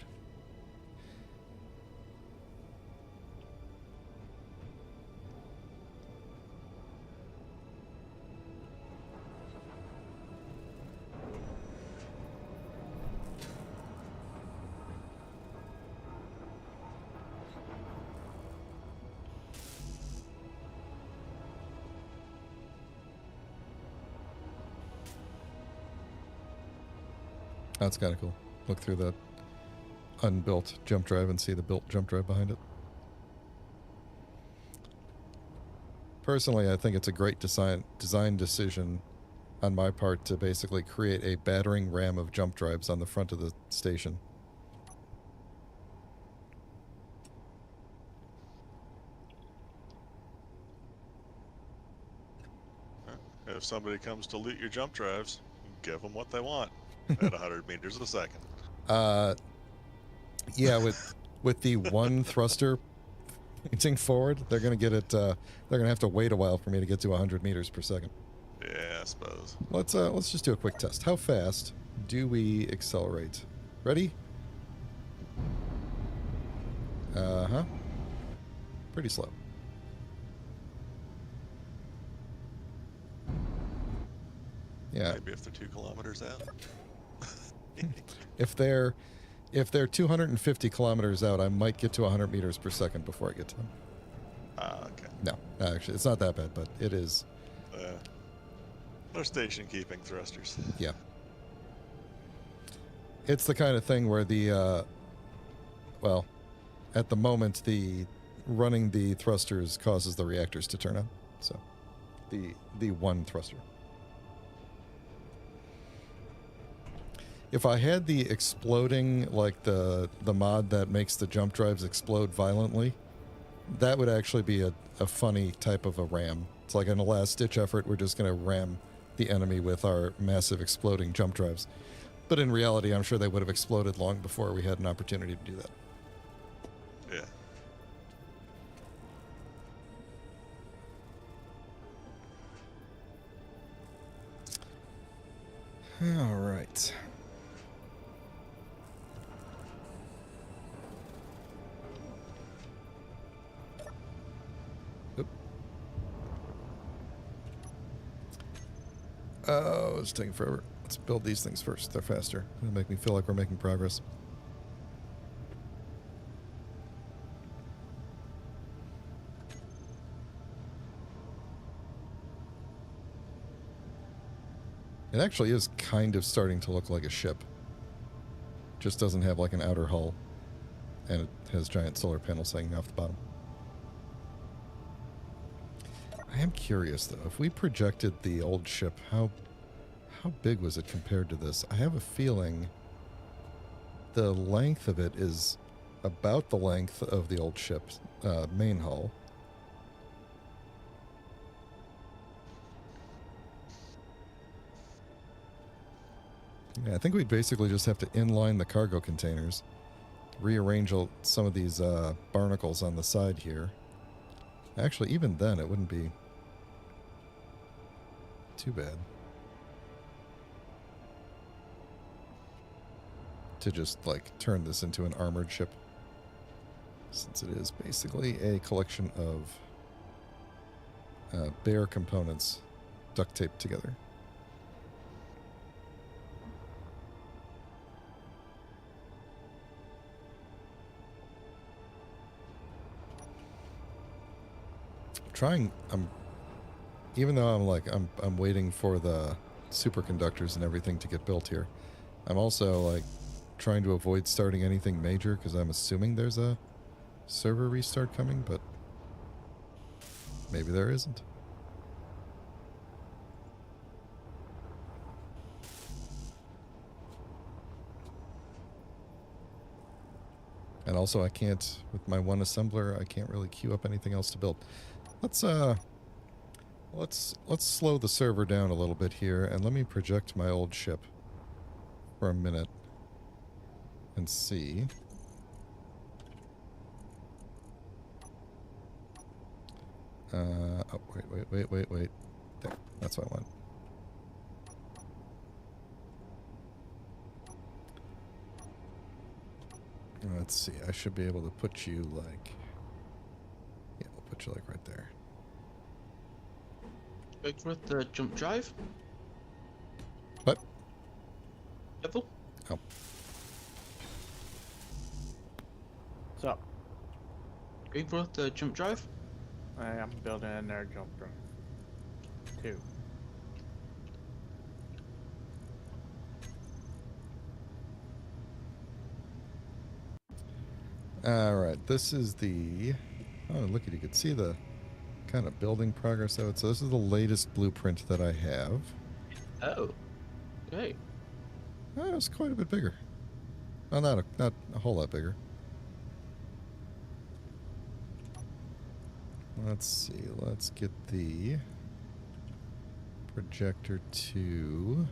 That's kind of cool. Look through that unbuilt jump drive and see the built jump drive behind it. Personally, I think it's a great design decision on my part to basically create a battering ram of jump drives on the front of the station. If somebody comes to loot your jump drives, give them what they want at 100 meters a second. Yeah, with the one thruster pointing forward, they're gonna get it. They're gonna have to wait a while for me to get to 100 meters per second. Yeah, I suppose. Let's just do a quick test. How fast do we accelerate? Ready? Uh-huh. Pretty slow. Yeah. Maybe if they're 2 kilometers out. If they're 250 kilometers out, I might get to 100 meters per second before I get to them. Okay. No, actually, it's not that bad, but it is. They're station keeping thrusters. Yeah. It's the kind of thing where the, well, at the moment, the running the thrusters causes the reactors to turn on. So, the one thruster. If I had the exploding, like the mod that makes the jump drives explode violently, that would actually be a funny type of a ram. It's like in a last-ditch effort, we're just going to ram the enemy with our massive exploding jump drives. But in reality, I'm sure they would have exploded long before we had an opportunity to do that. Yeah. All right. Oh, it's taking forever. Let's build these things first. They're faster. It'll make me feel like we're making progress. It actually is kind of starting to look like a ship. Just doesn't have like an outer hull. And it has giant solar panels hanging off the bottom. I am curious though, if we projected the old ship, how big was it compared to this? I have a feeling the length of it is about the length of the old ship's main hull. Yeah, I think we basically just have to inline the cargo containers, rearrange some of these barnacles on the side here. Actually, even then, it wouldn't be too bad to just, like, turn this into an armored ship, since it is basically a collection of bare components duct taped together. Even though I'm waiting for the superconductors and everything to get built here, I'm also, like, trying to avoid starting anything major because I'm assuming there's a server restart coming, but maybe there isn't. And also, I can't, with my one assembler, I can't really queue up anything else to build. Let's slow the server down a little bit here, and let me project my old ship for a minute and see. Oh, wait. There, that's what I want. Let's see, I should be able to put you, like... Yeah, we'll put you, like, right there. Wait for the jump drive. What? Level. Oh. What's up? Wait for the jump drive. I'm building an air jump room. 2. Alright, this is the... Oh, look at you can see the kind of building progress of it. So this is the latest blueprint that I have. Oh. Okay. Oh, it's quite a bit bigger. Well, not a whole lot bigger. Let's see, let's get the projector to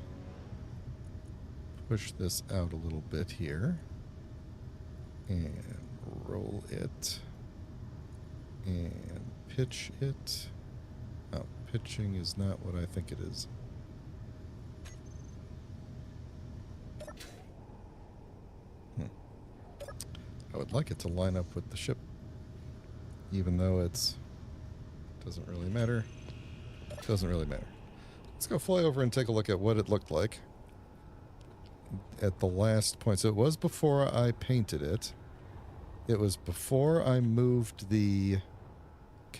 push this out a little bit here. And roll it. And pitch it. Oh, pitching is not what I think it is. I would like it to line up with the ship, even though it's doesn't really matter. Doesn't really matter. Let's go fly over and take a look at what it looked like at the last point. So it was before I painted it. It was before I moved the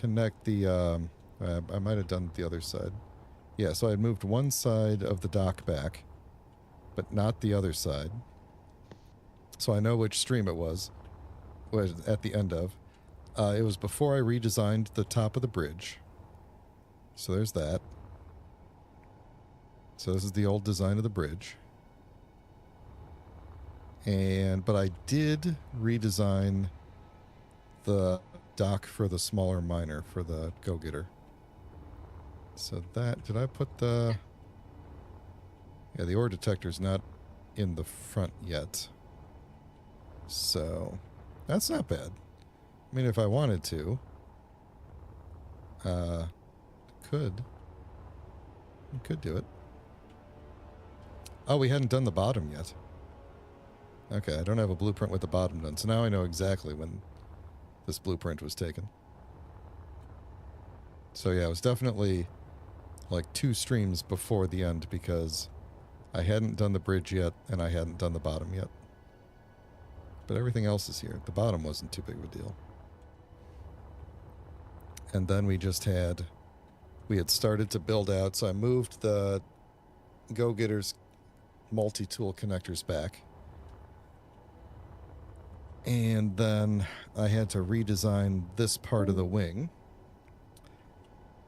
I might have done the other side. Yeah, so I had moved one side of the dock back, but not the other side. So I know which stream it was at the end of. It was before I redesigned the top of the bridge. So there's that. So this is the old design of the bridge. But I did redesign the dock for the smaller miner, for the go-getter. So that, did I put the... Yeah, the ore detector's not in the front yet. So, that's not bad. I mean, if I wanted to, could do it. Oh, we hadn't done the bottom yet. Okay, I don't have a blueprint with the bottom done, so now I know exactly when this blueprint was taken. So yeah, it was definitely like 2 streams before the end because I hadn't done the bridge yet and I hadn't done the bottom yet. But everything else is here. The bottom wasn't too big of a deal. And then we had started to build out, so I moved the Go-Getter's multi-tool connectors back. And then I had to redesign this part of the wing.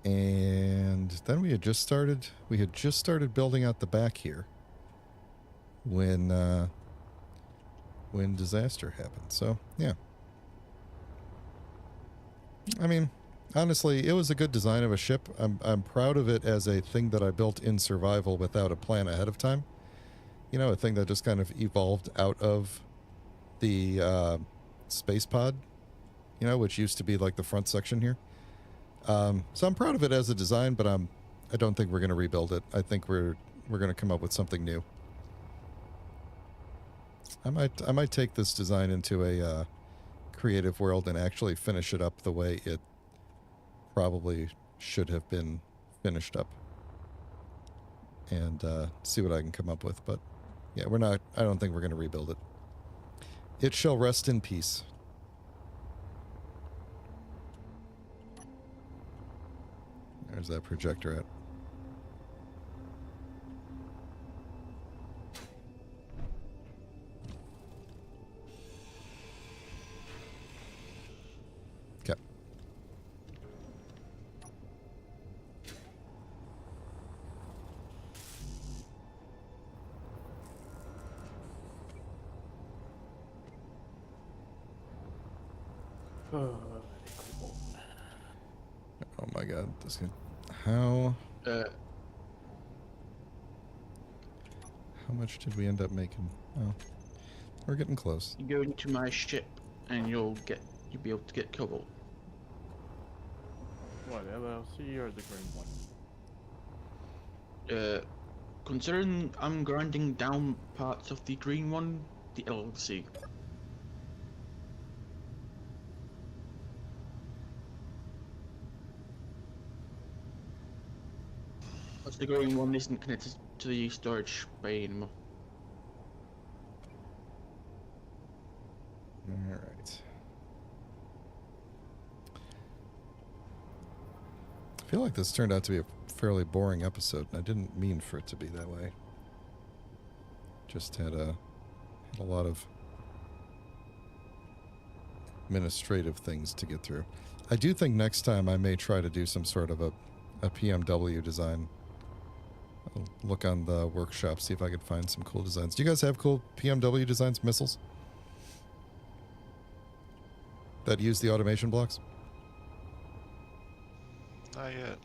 And then we had just started building out the back here when when disaster happens. So, yeah. I mean, honestly, it was a good design of a ship. I'm proud of it as a thing that I built in survival without a plan ahead of time. You know, a thing that just kind of evolved out of the space pod, you know, which used to be like the front section here. So I'm proud of it as a design, but I don't think we're going to rebuild it. I think we're going to come up with something new. I might take this design into a creative world and actually finish it up the way it probably should have been finished up, and see what I can come up with. But yeah, I don't think we're going to rebuild it. It shall rest in peace. There's that projector at. Okay. Oh, Oh my god, this can, how much did we end up making? Oh, we're getting close. You go into my ship, and you'll be able to get cobalt. what, LLC or the green one? Considering I'm grinding down parts of the green one, the LLC. But the green one isn't connected to the storage bay anymore. All right. I feel like this turned out to be a fairly boring episode, and I didn't mean for it to be that way. Just had a lot of administrative things to get through. I do think next time I may try to do some sort of a PMW design. I'll look on the workshop, see if I could find some cool designs. Do you guys have cool PMW designs, missiles? That use the automation blocks? Not yet.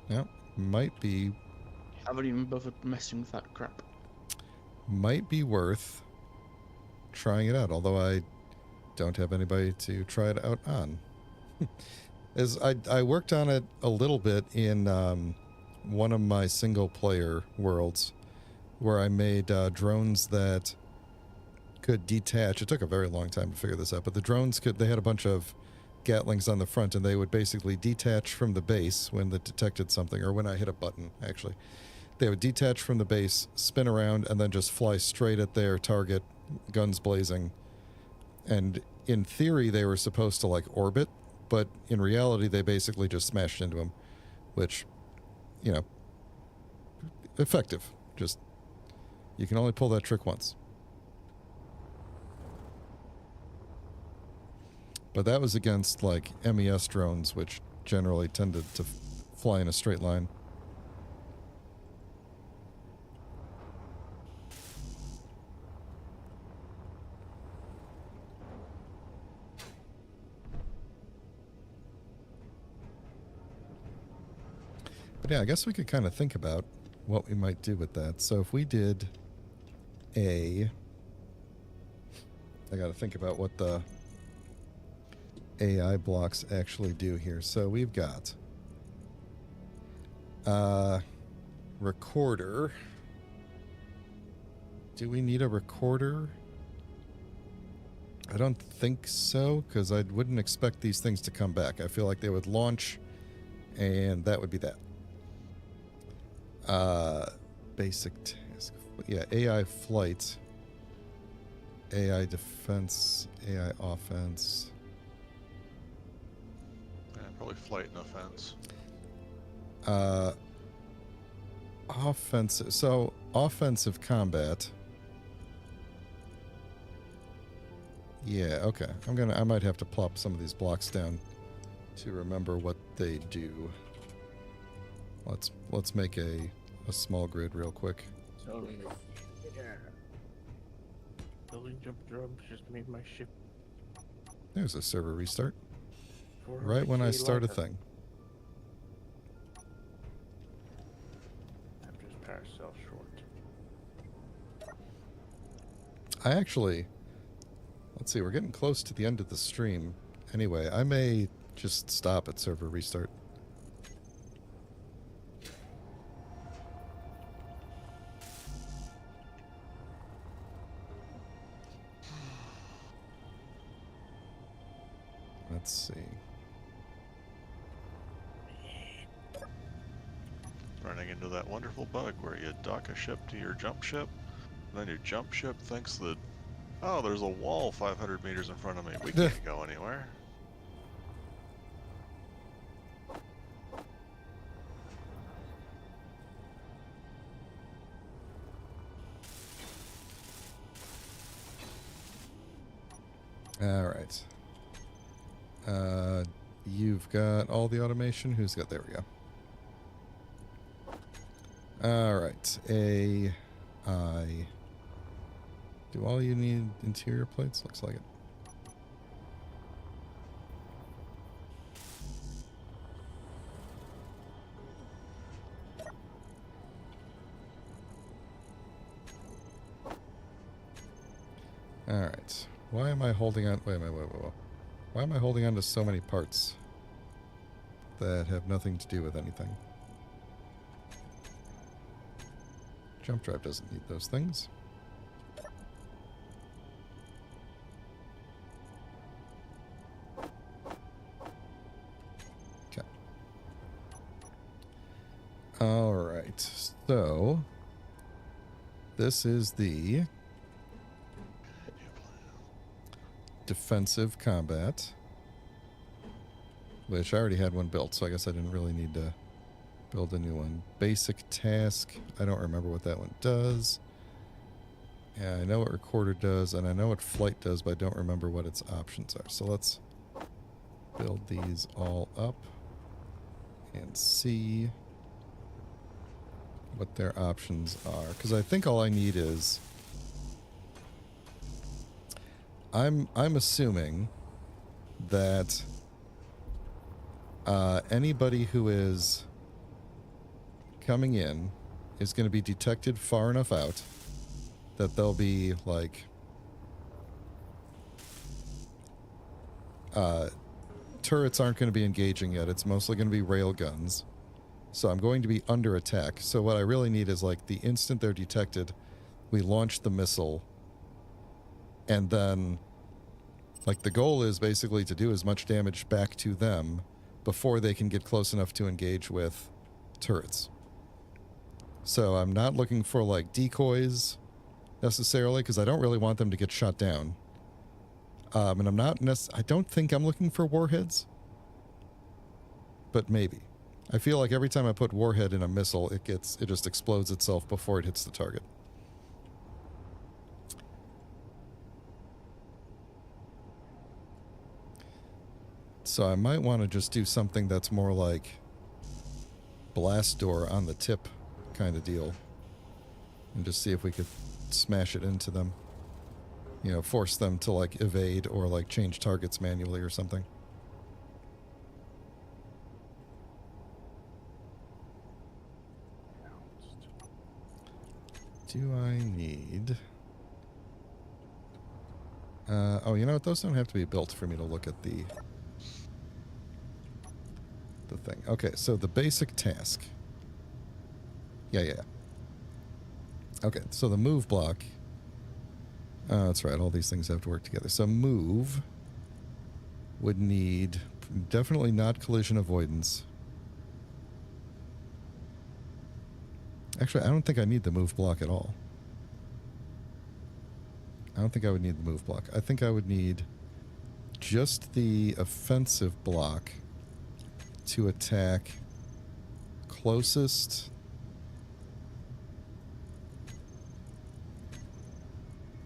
Yeah, might be Haven't even bothered messing with that crap. might be worth trying it out, although I don't have anybody to try it out on. As I worked on it a little bit in one of my single player worlds, where I made drones that could detach. It took a very long time to figure this out, but the drones they had a bunch of Gatlings on the front, and they would basically detach from the base when they detected something, or when I hit a button, actually. They would detach from the base, spin around, and then just fly straight at their target, guns blazing. And in theory, they were supposed to, like, orbit, but in reality, they basically just smashed into them, which, you know, effective. Just, you can only pull that trick once. But that was against, like, MES drones, which generally tended to fly in a straight line. But yeah, I guess we could kind of think about what we might do with that. So if we did I got to think about what the AI blocks actually do here. So we've got recorder. Do we need a recorder? I don't think so, because I wouldn't expect these things to come back. I feel like they would launch, and that would be that. Basic task. Yeah, AI flight. AI defense. AI offense. Yeah, probably flight and offense. Offensive. So, offensive combat. Yeah, okay. I might have to plop some of these blocks down to remember what they do. Let's make a small grid real quick. So, Building jump drums just made my ship There's a server restart. 400K Right when I start a lighter. thing. After his power cell short. I actually... Let's see, we're getting close to the end of the stream. Anyway, I may just stop at server restart. Let's see. Running into that wonderful bug where you dock a ship to your jump ship, and then your jump ship thinks that, oh, there's a wall 500 meters in front of me. We can't go anywhere. All right. You've got all the automation. Who's got? There we go. All right. A, I. Do all you need interior plates? Looks like it. All right. Why am I holding on? Wait. Why am I holding on to so many parts that have nothing to do with anything? Jump drive doesn't need those things. Okay. All right. So this is the defensive combat, which I already had one built, so I guess I didn't really need to build a new one. Basic task, I don't remember what that one does. Yeah, I know what recorder does, and I know what flight does, but I don't remember what its options are. So let's build these all up and see what their options are. Because I think all I need is... I'm assuming that anybody who is coming in is going to be detected far enough out that they'll be like turrets aren't going to be engaging yet. It's mostly going to be rail guns. So I'm going to be under attack. So what I really need is like the instant they're detected, we launch the missile. And then, like, the goal is basically to do as much damage back to them before they can get close enough to engage with turrets. So I'm not looking for, like, decoys necessarily, because I don't really want them to get shot down. And I'm not I don't think I'm looking for warheads. But maybe. I feel like every time I put warhead in a missile, it just explodes itself before it hits the target. So I might want to just do something that's more like blast door on the tip kind of deal. And just see if we could smash it into them. You know, force them to like evade or like change targets manually or something. Do I need... oh, you know what? Those don't have to be built for me to look at the thing. Okay, so the basic task. Yeah. Okay, so the move block. That's right, all these things have to work together. So move would need definitely not collision avoidance. Actually, I don't think I need the move block at all. I don't think I would need the move block. I think I would need just the offensive block to attack closest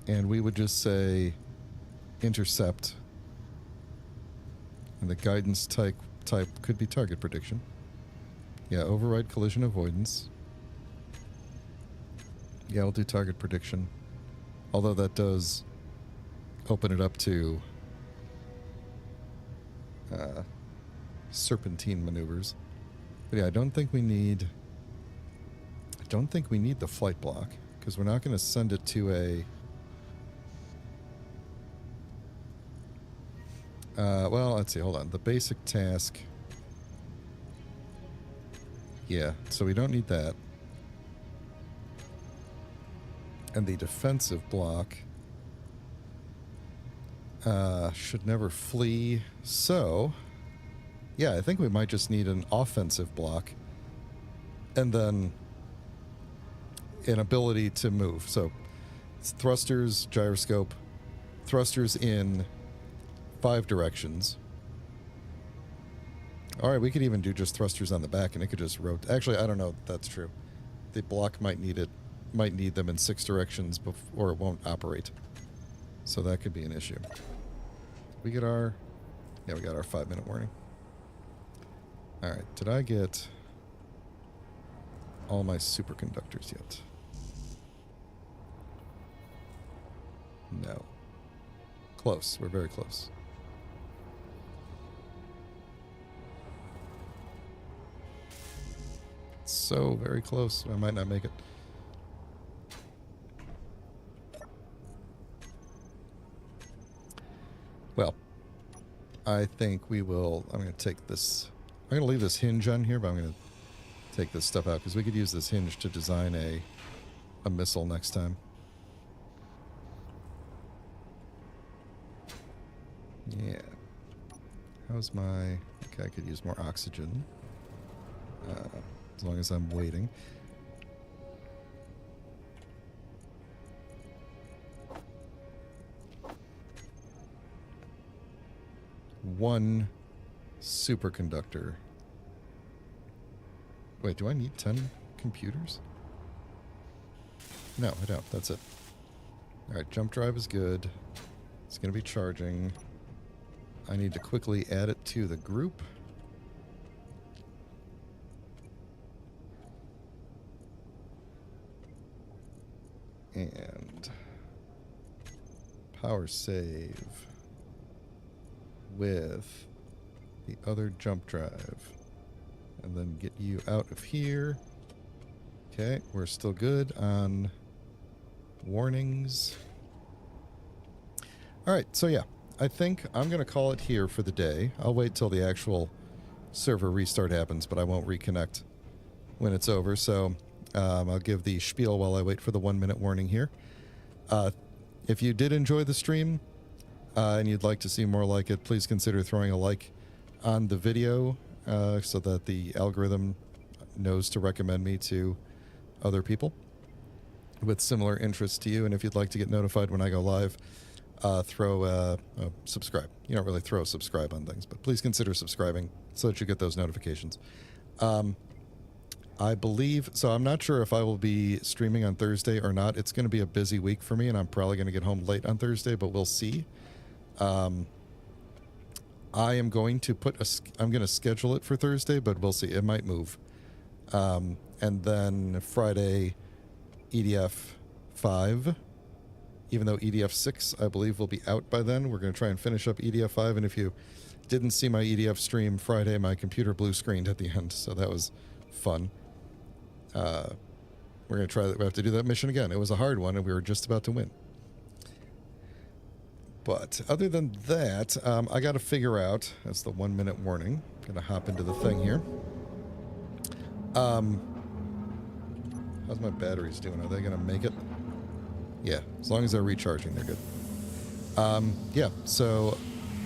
and we would just say intercept, and the guidance type could be target prediction. Yeah, override collision avoidance. Yeah, we'll do target prediction, although that does open it up to serpentine maneuvers. But yeah, I don't think we need the flight block, because we're not going to send it to a... well, let's see, hold on. The basic task... Yeah, so we don't need that. And the defensive block should never flee. So, yeah, I think we might just need an offensive block. And then an ability to move. So, it's thrusters, gyroscope, thrusters in 5 directions. All right, we could even do just thrusters on the back, and it could just rotate. Actually, I don't know if that's true. The block might need them in 6 directions before it won't operate. So that could be an issue. We got our 5-minute warning. All right, did I get all my superconductors yet? No. Close. We're very close. So very close. I might not make it. Well, I think we will... I'm going to take this... I'm going to leave this hinge on here, but I'm going to take this stuff out, because we could use this hinge to design a missile next time. Yeah. How's my... Okay, I could use more oxygen. As long as I'm waiting. One superconductor. Wait, do I need 10 computers? No, I don't. That's it. Alright, jump drive is good. It's going to be charging. I need to quickly add it to the group. And power save with the other jump drive. And then get you out of here. Okay, we're still good on warnings. Alright, so yeah, I think I'm going to call it here for the day. I'll wait till the actual server restart happens, but I won't reconnect when it's over, so... I'll give the spiel while I wait for the 1-minute warning here. If you did enjoy the stream and you'd like to see more like it, please consider throwing a like on the video so that the algorithm knows to recommend me to other people with similar interests to you. And if you'd like to get notified when I go live, throw a subscribe. You don't really throw a subscribe on things, but please consider subscribing so that you get those notifications. I believe, so I'm not sure if I will be streaming on Thursday or not. It's going to be a busy week for me, and I'm probably going to get home late on Thursday, but we'll see. I am going to I'm going to schedule it for Thursday, but we'll see. It might move. And then Friday, EDF 5, even though EDF 6, I believe, will be out by then. We're going to try and finish up EDF 5, and if you didn't see my EDF stream Friday, my computer blue screened at the end, so that was fun. We're going to try that. We have to do that mission again. It was a hard one, and we were just about to win. But other than that, I got to figure out, that's the 1-minute warning. Going to hop into the thing here. How's my batteries doing? Are they going to make it? Yeah, as long as they're recharging, they're good. Yeah, so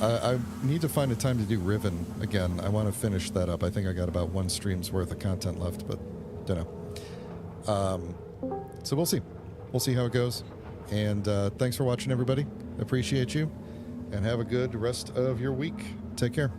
I need to find a time to do Riven again. I want to finish that up. I think I got about 1 stream's worth of content left, but don't know. So we'll see. We'll see how it goes. And thanks for watching, everybody. Appreciate you. And have a good rest of your week. Take care.